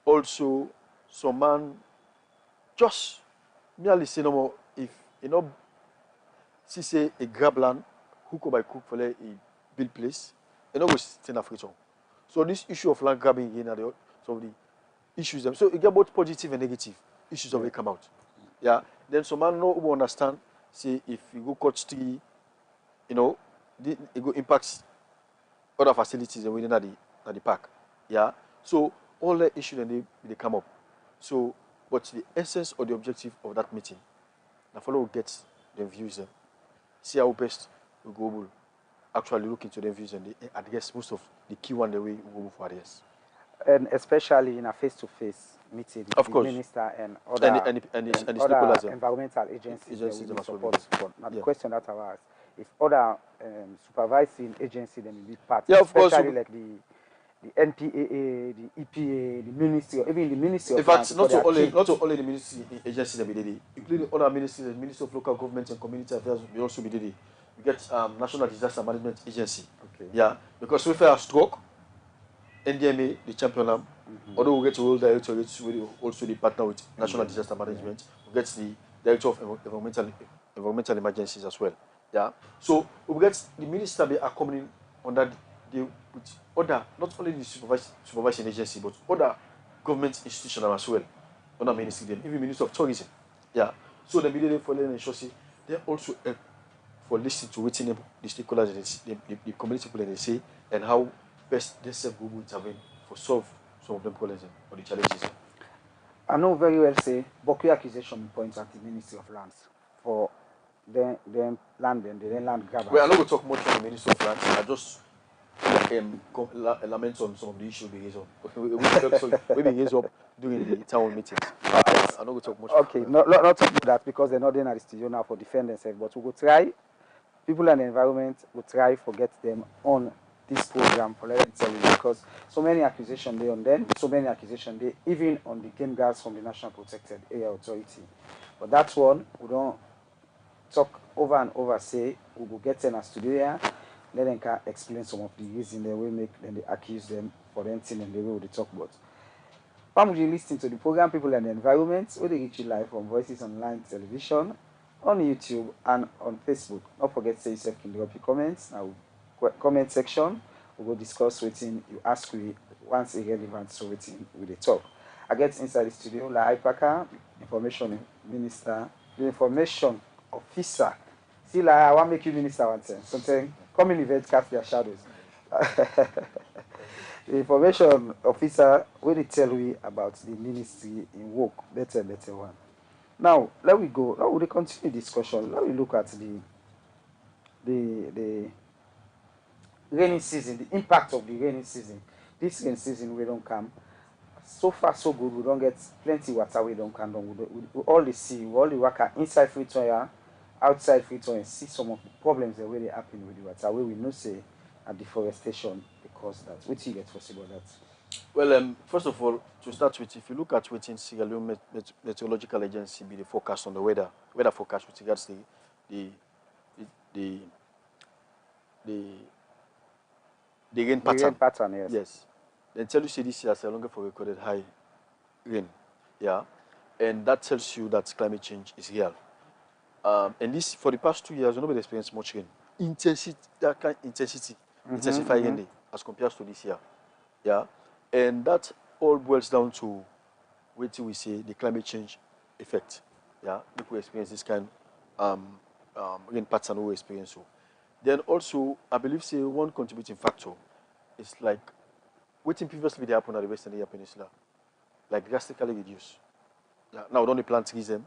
also some man just merely say no more if see say a grab land hook by cook for a build place, go stay in Africa. So this issue of land grabbing again are some of the issues them. So you get both positive and negative issues of it come out. Yeah. Then some man know who understand say if you go cut tree, it go impacts other facilities within the park. Yeah. So all the issues and they come up. So but the essence or the objective of that meeting, the follow gets the views them. See how best we go actually look into the views and they address most of the key one the way we go for this. And especially in a face-to-face meeting Of with course. the minister and other, And the stakeholders, other environmental agencies that them will as well. support. Now the Yeah. question that I asked, if other supervising agencies then will be part, Yeah, of course. especially like the NPAA, the EPA, the ministry, or even the ministry In of fact, Lands, not because they are key. only the ministry agencies that we did it, including other ministries, the Ministry of Local Government and Community Affairs will also be did it. We get National Disaster Management Agency. Okay. Yeah, because we have stroke, NDMA, the champion arm. Although we get to World Directorate, we also the partner with National Disaster Management. We get the Director of Environmental Emergencies as well. Yeah. So we get the minister be accompanying on that with other, not only the supervising agency, but other government institutions as well. Other ministry, them, even Minister of Tourism. Yeah. So the media for them ensure they also help for listening to what the stakeholders, the community people they say, and how best they self will intervene for solve some of them problems or the challenges. I know very well say Bokwe accusation points at the Ministry of Lands for them land and the land grab. Well, I'm not going to talk much on the Ministry of Lands. I just lament on some of the issues we raise up. We raise up during the town meetings. I'm not going to talk much. Okay, not to do that because they're not in the studio now for defend themselves, but we will try. People and the environment will try to get them on this program for let me tell you because so many accusations they on them, so many accusations they even on the game guards from the National Protected Area Authority. But that one we don't talk over and over. Say we will get in a studio here, let them can explain some of the reasons they will make them they accuse them for anything and the way they talk about. Family you listening to the program People and the Environment, where they reach you live on Voices Online Television, on YouTube and on Facebook. Don't forget to say yourself can drop your comments. Now comment section. We will discuss waiting you ask me once irrelevant so waiting with the talk. I get inside the studio like Ipaka, information minister, the information officer. See like I want to make you minister one time. Something coming event cast their shadows. The information officer will tell you about the ministry in work. Better one. Now let we go. Now we continue discussion. Let me look at the rainy season, the impact of the rainy season. This rainy season we don't come. So far so good. We don't get plenty water. We don't come down. We all the see. We all the work inside Freetown, outside Freetown. See some of the problems that really happen with the water. Where we know say a deforestation because that. What do you get for about that? Well, first of all, to start with, if you look at within Sierra Leone Meteorological Agency, be the forecast on the weather forecast with regards to the rain pattern. The rain pattern, yes. Yes. Then tell you say this year is longer for recorded high rain. Yeah. And that tells you that climate change is real. And this for the past 2 years, nobody experienced much rain. That kind of intensity, intensifying as compared to this year. Yeah. And that all boils down to what we say the climate change effect. Yeah. People experience this kind rain pattern we experience so. Then also I believe say one contributing factor is like waiting previously they happen at the Western Area Peninsula. Like drastically reduced. Yeah. Now don't plant trees them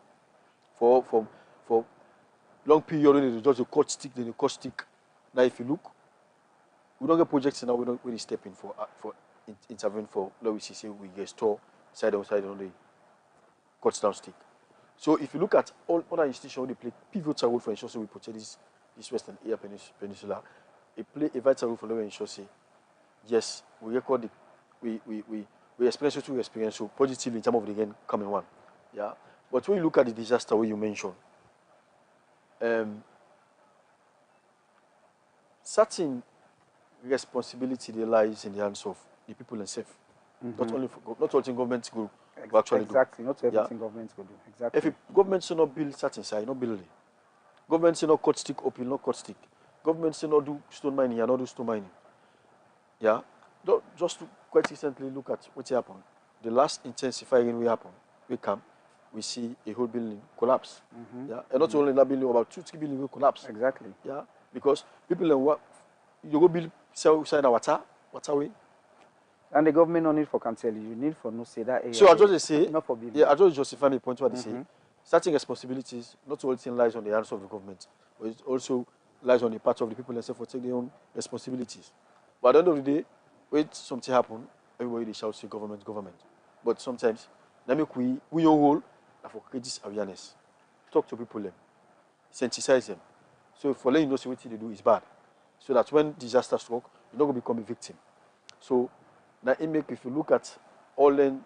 for long period they just a cut stick, then a cut stick. Now if you look, we don't get projects now, we don't really step in for intervene for let we say we restore side on the cut down stick. So if you look at all other institutions, they play pivotal role for ensuring we protect this Western Area Peninsula. They play a vital role for ensure say yes, we record we experience what we experience so positively in terms of the again coming one. Yeah. But when you look at the disaster where you mentioned, certain responsibility they lies in the hands of the people themselves. Not only not all thing government will actually Exactly, do. not everything government will do. Exactly. If it, government should not build certain side, not build it. Government should not cut stick up, not cut stick. Government should not do stone mining, not do stone mining. Yeah, just to quite recently look at what happened. The last intensifying we happened, we come, we see a whole building collapse. Yeah, and not only that building, about 2-3 buildings will collapse. Exactly. Yeah, because people in what you go build sell side water way. And the government no need for can tell you need for no say that area. So I just say, not for building. yeah, I just justify my point what they say. Certain responsibilities, not all thing lies on the hands of the government, but it also lies on the part of the people themselves for taking their own responsibilities. But at the end of the day, when something happen, everybody they shout say government, government. But sometimes, let make we your role for create this awareness. Talk to people, sensitize them. So for letting you know what they do is bad. So that when disaster struck, you're not going to become a victim. So now it make if you look at all the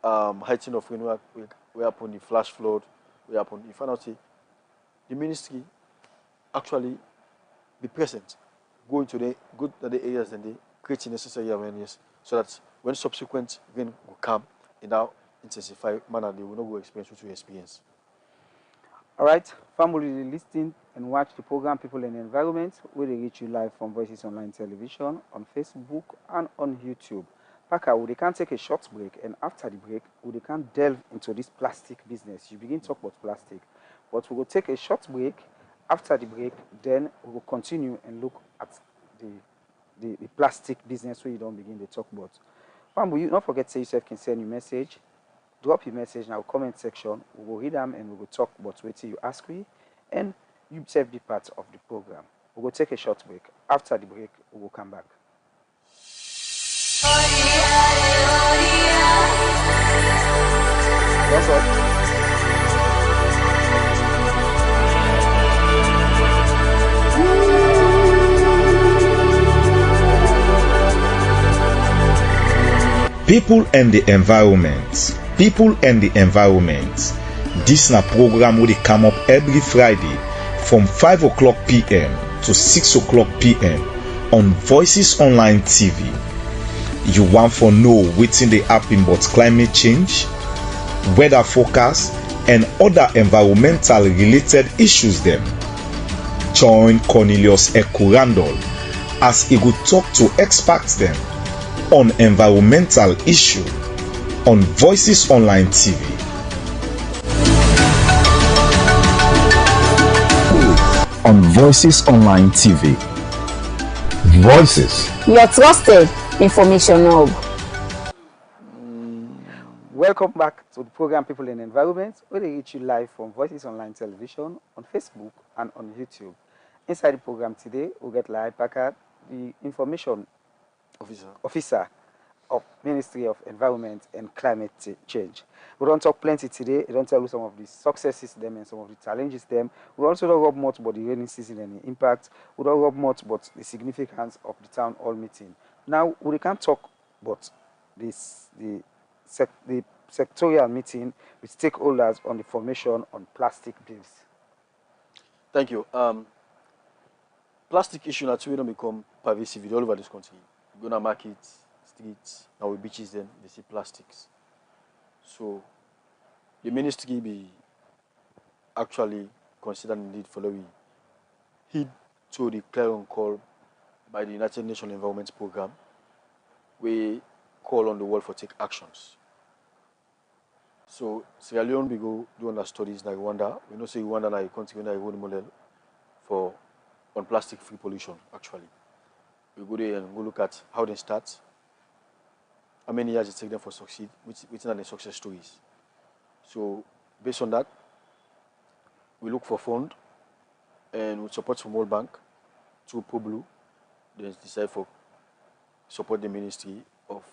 heighting of rain, we upon the flash flood, we upon the find out the ministry actually be present, go to the areas and they create necessary awareness so that when subsequent rain will come in that intensified manner, they will not go experience what we experience. All right, family, listen and watch the program People in the Environment, where they reach you live from Voices Online Television, on Facebook, and on YouTube. Paka, we can take a short break, and after the break, we can delve into this plastic business. You begin to talk about plastic, but we will take a short break. After the break, then we will continue and look at the plastic business where you don't begin to talk about. Family, you not forget to say yourself can send you message. Drop your message in our comment section. We will read them and we will talk about what you ask me, and you self be part of the program. We will take a short break. After the break, we will come back. What's up? People and the environment. People and the environment. This na program wey dey come up every Friday from 5 o'clock p.m. to 6 o'clock p.m. on Voices Online TV. You want for know wetin dey happen about climate change, weather forecast, and other environmental related issues dem. Join Cornelius Ekurandol as he go talk to experts dem on environmental issue on Voices Online TV. On Voices Online TV. Voices. Your trusted information hub. Welcome back to the program People in Environment, where they reach you live from Voices Online Television, on Facebook, and on YouTube. Inside the program today, we'll get Lai Packard, the information officer of Ministry of Environment and Climate Change. We don't talk plenty today. We don't tell you some of the successes them and some of the challenges them. We also don't rub much about the rainy season and the impact. We don't rub much about the significance of the town hall meeting. Now we can talk about the sectorial meeting with stakeholders on the formation on plastic bills. Thank you. Plastic issue actually don't become pervasive all over this country. You go to markets, streets, now we beaches them, they see plastics. So the ministry be actually considering the need for the heed to the clarion call by the United Nations Environment Program. We call on the world for take actions. So Sierra Leone we go do under studies like Rwanda. We know say Rwanda na a country na a role model for on plastic free pollution actually. We go there and go look at how they start, how many years it takes them for succeed, which are the success stories. So based on that, we look for fund and with support from World Bank through ProBlue, then decide for support the Ministry of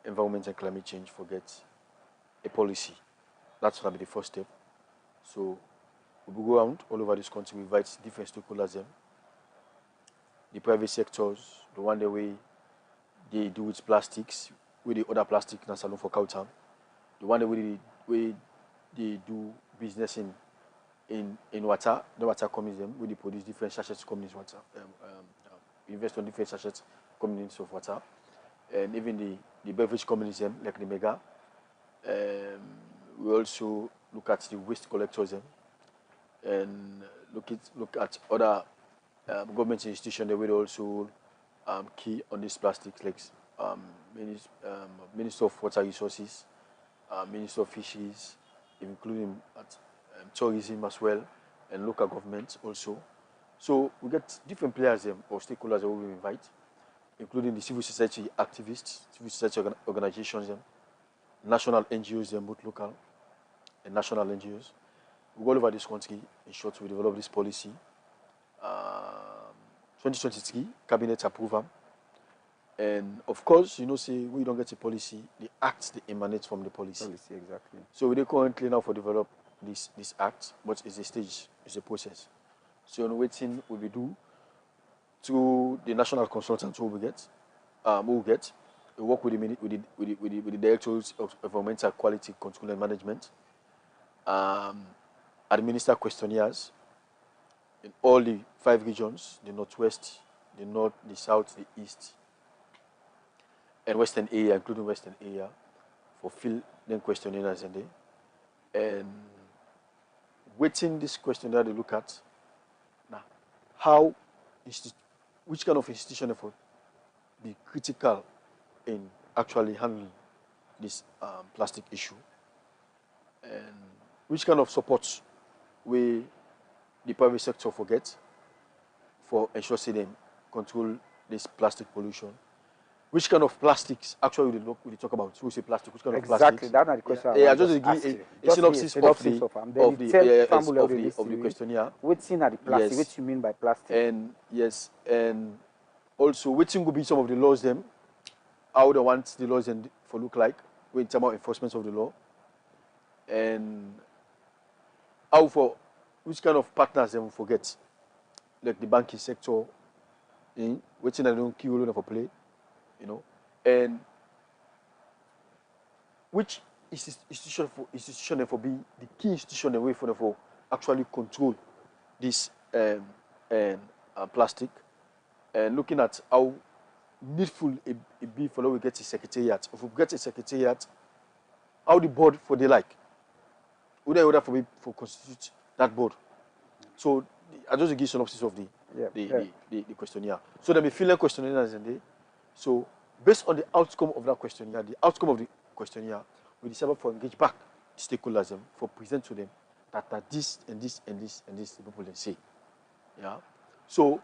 Environment and Climate Change for get a policy. That's gonna be the first step. So we will go around all over this country, we invite different stakeholders them. The private sectors, the one the way they do with plastics, with the other plastic in salon for Cowtown. The one the way they do business in water, the water companies them, where they produce different sachets companies water, invest on different sachets companies of water, and even the beverage companies like the Mega. We also look at the waste collectors and look at other government institutions that will also key on these plastics, like Minister of Water Resources, Minister of Fisheries, including at tourism as well, and local governments also. So we get different players or stakeholders that we invite, including the civil society activists, civil society organizations, national NGOs, both local and national NGOs. We go all over this country. In short, we develop this policy. 2023, cabinet approval. And of course, say we don't get a policy, the acts they emanate from the policy. Exactly. So we're currently now for develop this act, but it's a stage, it's a process. So waiting will be do through the national consultants who we get. We work with the directors of environmental quality control and management. Administer questionnaires in all the 5 regions: the Northwest, the North, the South, the East, and Western area, including Western area, for fill them questionnaires in there. And waiting this questionnaire they look at now which kind of institution effort be critical in actually handling this plastic issue, and which kind of support we the private sector forget for ensuring them control this plastic pollution. Which kind of plastics actually we talk about? So we say plastic. Which kind of plastics? Exactly, that's the question. Yeah, just give a synopsis of the questionnaire. What's in the plastic? Yes. What you mean by plastic? And yes, and also which will be some of the laws them, how they want the laws and for look like in terms of enforcement of the law, and how for which kind of partners they will forget, like the banking sector, which I don't key role for play. And which institution for be the key institution away for actually control this plastic, and looking at how needful it be for we get a secretariat. If we get a secretariat, how the board for they like, would they order for constitute that board? So I just give synopsis of the questionnaire. So there be filling questionnaires in there. So based on the outcome of that questionnaire, we decided for engage back the stakeholders for present to them that this and this and this and this the people they say. Yeah. So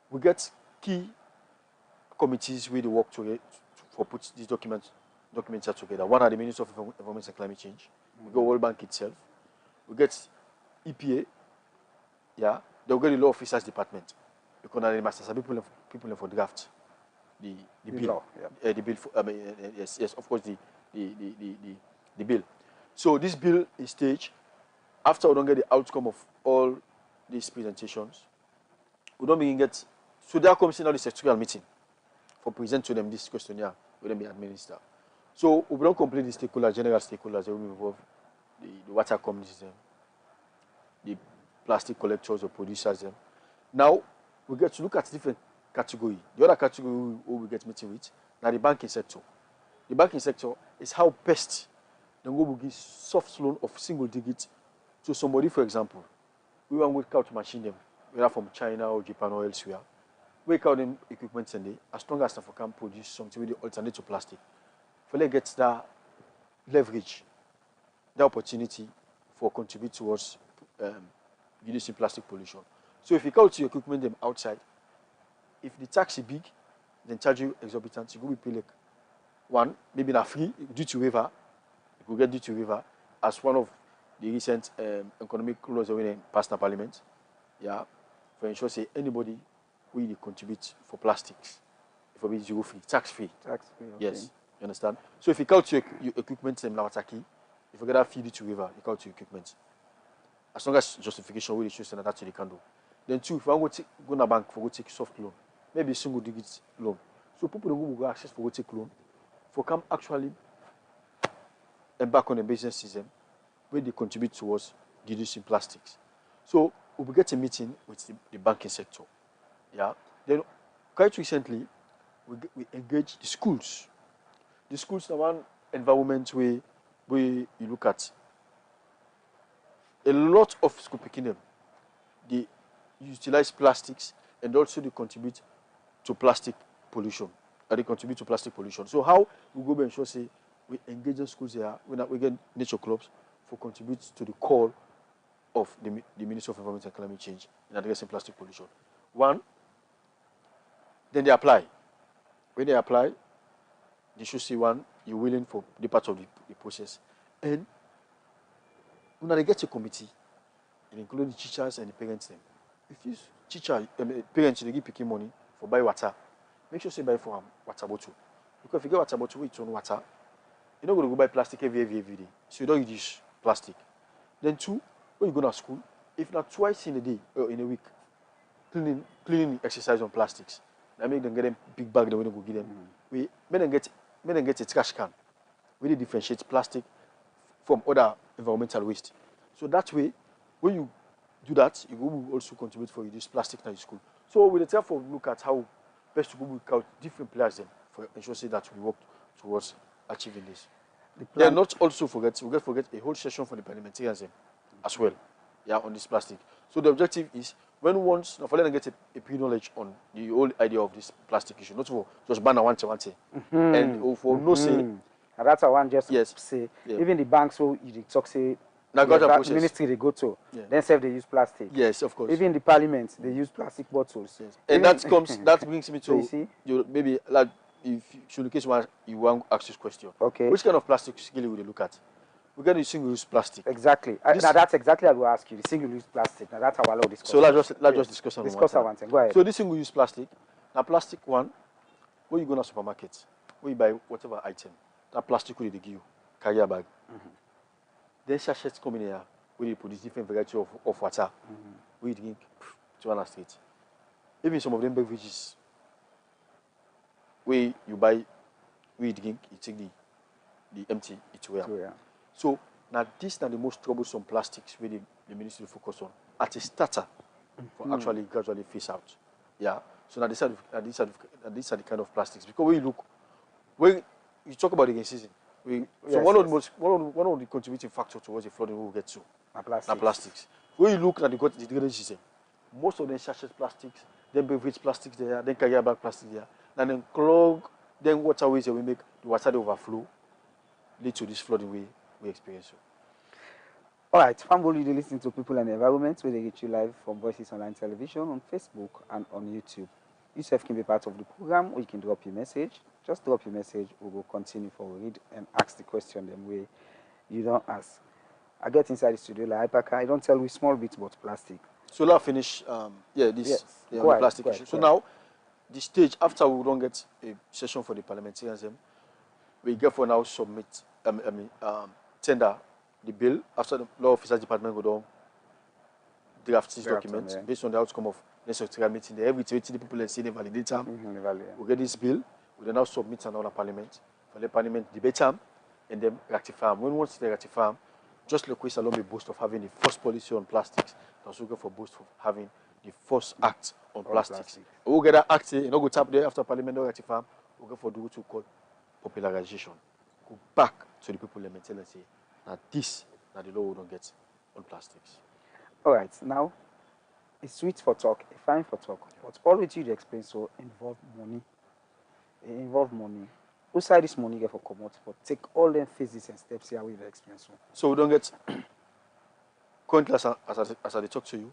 we get key committees where they work together for put these documents together. One are the Ministry of Environment and Climate Change. We go World Bank itself. We get EPA. Yeah. They'll get the Law Officers Department. Because the masters people for draft. The bill, the bill. Yes, of course, the bill. So this bill is staged. After we don't get the outcome of all these presentations, we don't begin get. So there comes in now the sectorial meeting for present to them this questionnaire. We don't be administered. So we don't complete the general stakeholders that will involve the water companies, the plastic collectors or producers. Now we get to look at different category. The other category we get meeting with now the banking sector. The banking sector is how best then we will give soft loan of single digit to somebody. For example, we want to work out machine them, whether from China or Japan or elsewhere. Work out them equipment and they as long as they can produce something with the alternate to plastic. For they get that leverage, the opportunity for contribute towards reducing plastic pollution. So if you count your equipment them outside, if the tax is big, then charge you exorbitant. You go pay like one, maybe not free, duty waiver. You go get duty waiver as one of the recent economic laws that we passed in Parliament. Yeah, for ensure say anybody will contribute for plastics, it will be zero free, tax free. Tax free. Okay. Yes, you understand. So if you count your equipment in Lawataki, if you get that fee duty waiver, you count your equipment. As long as justification will choose and that's what you can do. Then two, if I go to a bank for go take soft loan, maybe single digit loan. So people don't go access for go take loan, for come actually embark on a business system where they contribute towards reducing plastics. So we will get a meeting with the banking sector. Yeah. Then quite recently, we engaged the schools. The schools are one environment where you look at a lot of school picking them. They utilize plastics and also they contribute to plastic pollution. So how we go and ensure say we engage the schools here, we get nature clubs for contribute to the call of the Ministry of Environment and Climate Change in addressing plastic pollution. One, then they apply. When they apply, they should see one, you're willing for the part of the process. And when they get a committee, it includes the teachers and the parents. Them. If you parents, they give picking money for buy water, make sure you buy for water bottle. Because if you get water bottle with your own water, you're not going to go buy plastic every day. So you don't use plastic. Then two, when you go to school, if not twice in a day or in a week, cleaning exercise on plastics. I make them get them big bag that we go give them. We make them get a trash can. We differentiate plastic from other environmental waste. So that way, when you do that, you will also contribute for reduce plastic in the school. So we therefore look at how best to work out different players then for ensuring that we work towards achieving this. Then not also forget a whole session for the parliamentarians as well. Yeah, on this plastic. So the objective is when once now for them get a pre-knowledge on the whole idea of this plastic issue, not for just ban one and for no say. And that's what I want just Yes. say. Yeah. Even the banks who you talk say Now got that process. ministry they go to, Yeah. then say they use plastic. Yes, of course. Even the parliament they use plastic bottles. Yes. And that brings me So you to see? maybe like if in case you want to ask this question. Okay. Which kind of plastic skill will you look at? We're going to single-use plastic. Exactly. This- Now that's exactly what I will ask you. The single-use plastic. Now that's our law discussion. So let's just discuss on discuss one that one thing. Go ahead. So this single-use plastic, now plastic one, when you go to supermarket, when you buy whatever item, that plastic will they give you, carry a bag. Then sachets come in here, where you produce different variety of water, where you drink to one street. Even some of them beverages, where you buy, where you drink, you take the empty, it's where. So, yeah. So now these are the most troublesome plastics where the ministry focus on at a starter for actually gradually phase out. Yeah. So now these are the kind of plastics because when you talk about the season, one of the contributing factors towards the flooding we will get to plastics. When you look at the drainage system, most of them sachet plastics, then beverage plastics there, then carrier bag plastic there, and then clog, then waterways that we make the water overflow, lead to this flooding we experience. All right, Fambolu, you listen to People and the Environment, where they get you live from Voices Online Television on Facebook and on YouTube. You self can be part of the program, or you can drop your message. Just drop your message, we will continue for read and ask the question them way you don't ask. I get inside the studio like Hypercar, I don't tell you small bits about plastic. So let's finish, plastic issue. So now, the stage after we don't get a session for the parliamentarians, we get for now submit, tender the bill after the law officers department go down, draft this document based on the outcome of next secretarial meeting. Every 20 people and see the validate them. We get this bill, we then now submit another parliament. For the parliament debate them and then ratify them. When once they ratify them, just like we along the boast of having the first policy on plastics, also go for boast of having the first act on plastics. We'll get that act, you know, go tap there after parliament ratify, we'll go for the what we call popularization. Go back to the people and tell and say, now this, now the law we don't get on plastics. All right, now, it's sweet for talk, it's fine for talk, but all with you to explain so involve money. It involve money. Who side this money get for commot, but take all them phases and steps here with the expense. So we don't get currently as I talk to you,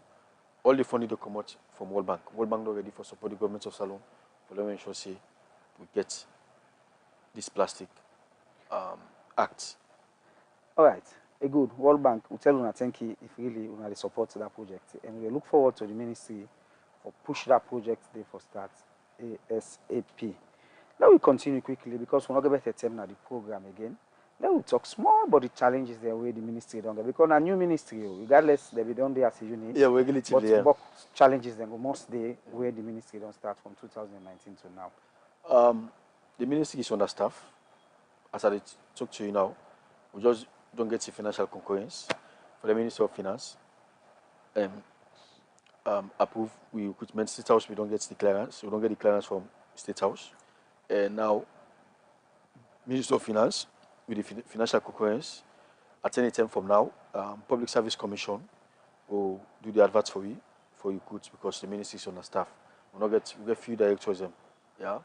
all the funding to come out from World Bank. World Bank not ready for support the government of Salon for them ensure say we get this plastic act. All right, a good World Bank will tell you thank you if really you the support to that project, and we look forward to the ministry for push that project there for start ASAP. Now we continue quickly because we're not going to terminate the program again. Then we talk small about the challenges there where the ministry don't get because a new ministry, regardless they be done there as a unit. Yeah, regulatively. But what challenges then go most day where the ministry don't start from 2019 to now. The ministry is understaffed. As I talk to you now, we just don't get the financial concurrence for the Ministry of Finance. approve we recruitment State House. We don't get the clearance. We don't get the clearance from State House, and now Minister of Finance with the financial concurrence. At any time from now, Public Service Commission will do the adverts for recruits because the ministry is understaffed. We get few directors them, yeah.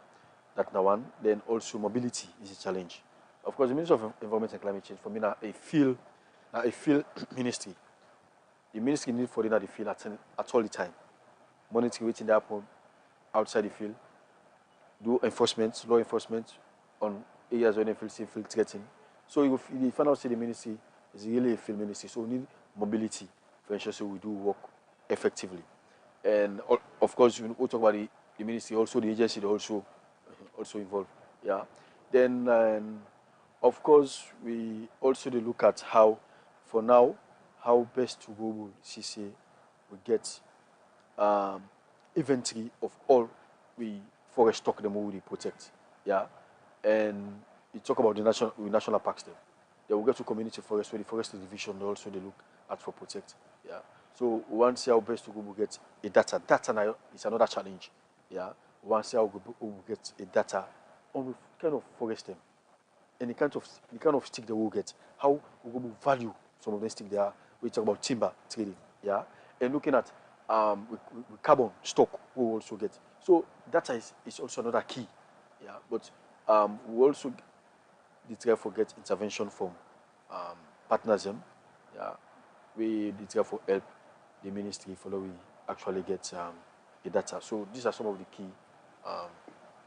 That's now one. Then also mobility is a challenge. Of course, the Ministry of Environment and Climate Change for me now a field ministry. The ministry need for them at the field at all the time. Monitoring waiting there happen outside the field, do enforcement, law enforcement on areas where they feel safe, feel threatened. So you find out the ministry is really a field ministry. So we need mobility for ensure so we do work effectively. And of course, we talk about the ministry, also the agency, they also involved. Yeah. Then, of course, we also look at how, for now, how best to go with CCA we get inventory of all we forest stock them we protect. Yeah. And you talk about the national parks there. They will get to community forest where the forestry division they also look at for protect. Yeah. So we want to see how best to go we get a data. Data now is another challenge. Yeah. We want to see how we get a data on the kind of forest them. And the kind of stick they will get. How we will value some of the stick there. We talk about timber trading. Yeah. And looking at with carbon stock we will also get. So data is also another key. Yeah. But we also try for get intervention from partners. Yeah, we try for help the ministry follow we actually get the data. So these are some of the key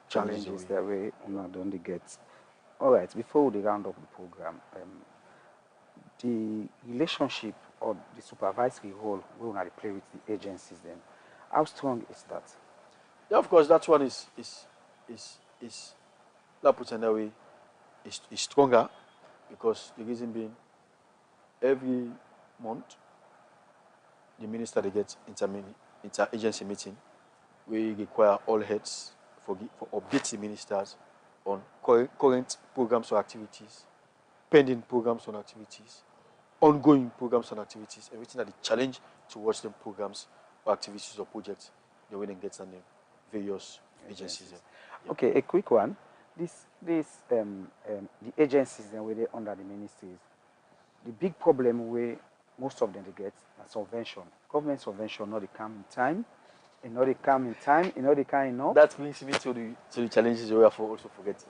challenges that we not only get. All right, before we round up the program, the relationship or the supervisory role we want to play with the agencies then, how strong is that? Yeah, of course, that one is that puts another way is stronger because the reason being every month the minister they get inter-agency meeting. We require all heads for update the ministers on current programs or activities, pending programs and activities, ongoing programs and activities, everything that the challenge towards them programs or activities or projects they will then get on the various agencies. Yeah. Okay, a quick one. The agencies then where they under the ministries, the big problem where most of them they get are subvention. Government subvention not they come in time, and not they come in time, and not they come enough. That brings me to the challenges we have also forget.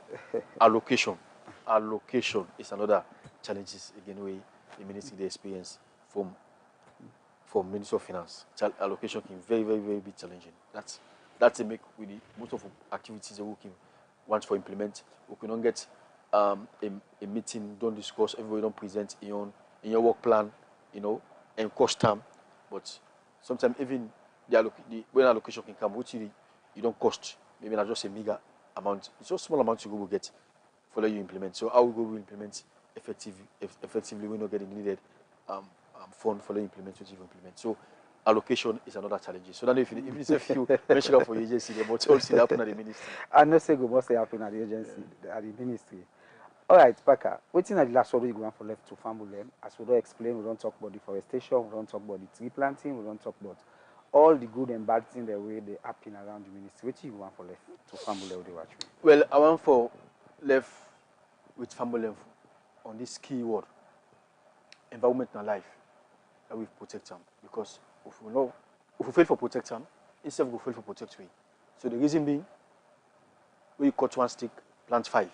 Allocation. Allocation is another challenges again where the ministry they experience from Ministry of Finance. Allocation can very be challenging. That's a make with most of the activities they're working once for implement. We cannot get a meeting, don't discuss, everybody don't present in your work plan, and cost time. But sometimes even when allocation can come, which you don't cost, maybe not just a meager amount. It's just small amount you will get for you implement. So how we will implement effectively we not getting needed fund for the implement which you implement. So allocation is another challenge. So then if it's a few mention for the agency, they must also happen at the ministry. I know say go must happen at the agency, at the ministry. All right, Parker. Waiting at the last one you go on for left to farm them. As we don't explain, we don't talk about deforestation, we don't talk about the tree planting, we don't talk about all the good and bad things the way they happen around the ministry. Waiting you want for left to farm them they watch me. Well, I want for left with farm them on this key word, environment and life, that we protect them because if we fail for protect them, instead we fail for protect we. So the reason being, when you cut one stick, plant 5.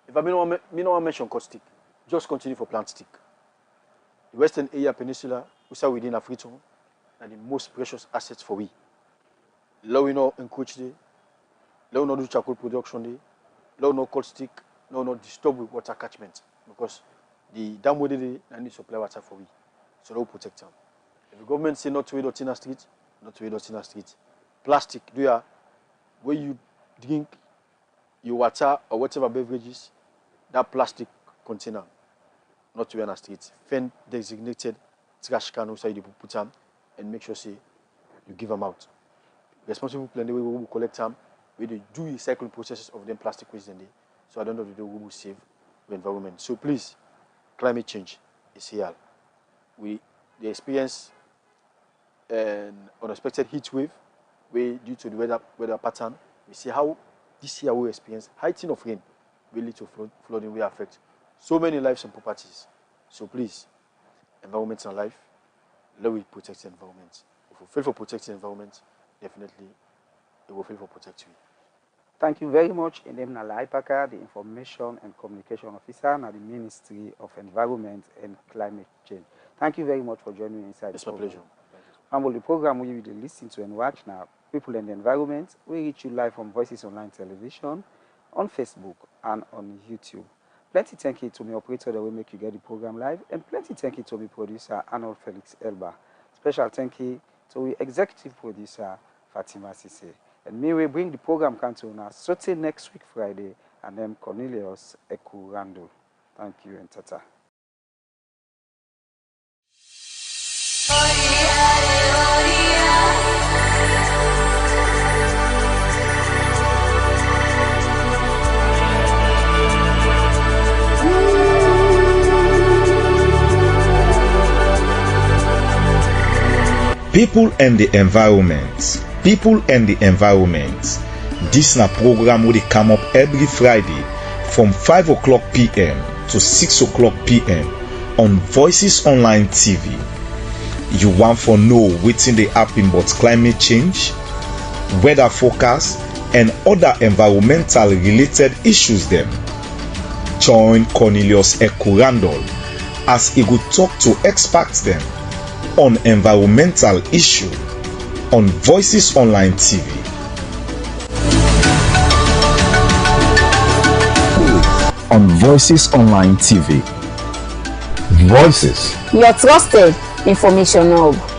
If I don't want to mention cut stick, just continue for plant stick. The Western area peninsula, we are within Africa, and the most precious assets for we. Let we not encroach there, let we not do charcoal production there, let we not cut stick, let we not disturb with water catchment because the dam where they need supply water for we. So they'll protect them. If the government say not to weigh in the street, not to weigh in the street. Plastic, where you drink your water or whatever beverages, that plastic container, not to weigh in the street. Find designated trash can outside you put them and make sure say you give them out. Responsible plan the way we will collect them, we do recycling processes of them plastic waste in there. So at the end of the day we will save the environment. So please, climate change is here. The experience an unexpected heat wave, where due to the weather pattern, we see how this year we experience heightened of rain will lead to flooding will affect so many lives and properties. So please, environment and life, let we protect the environment. If we fail for protecting the environment, definitely it will fail for protecting you. Thank you very much, Enem Nalaipaka, the Information and Communication Officer at the Ministry of Environment and Climate Change. Thank you very much for joining me inside. It's my pleasure. The program will be listening to and watch now. People and the Environment. We reach you live from Voices Online Television, on Facebook and on YouTube. Plenty thank you to my operator that will make you get the program live, and plenty thank you to my producer Arnold Felix Elba. Special thank you to the executive producer Fatima Sise. And me will bring the program to now Saturday next week Friday, and then Cornelius Ekurando. Thank you and tata. People and the environment. People and the environment. This na program wey dey come up every Friday from 5 o'clock p.m. to 6 o'clock p.m. on Voices Online TV. You want for know wetin dey happen about climate change, weather forecast, and other environmental related issues dem. Join Cornelius Ekurandol as he go talk to experts dem on environmental issue on Voices Online TV. On Voices Online TV. Voices. Your trusted information hub.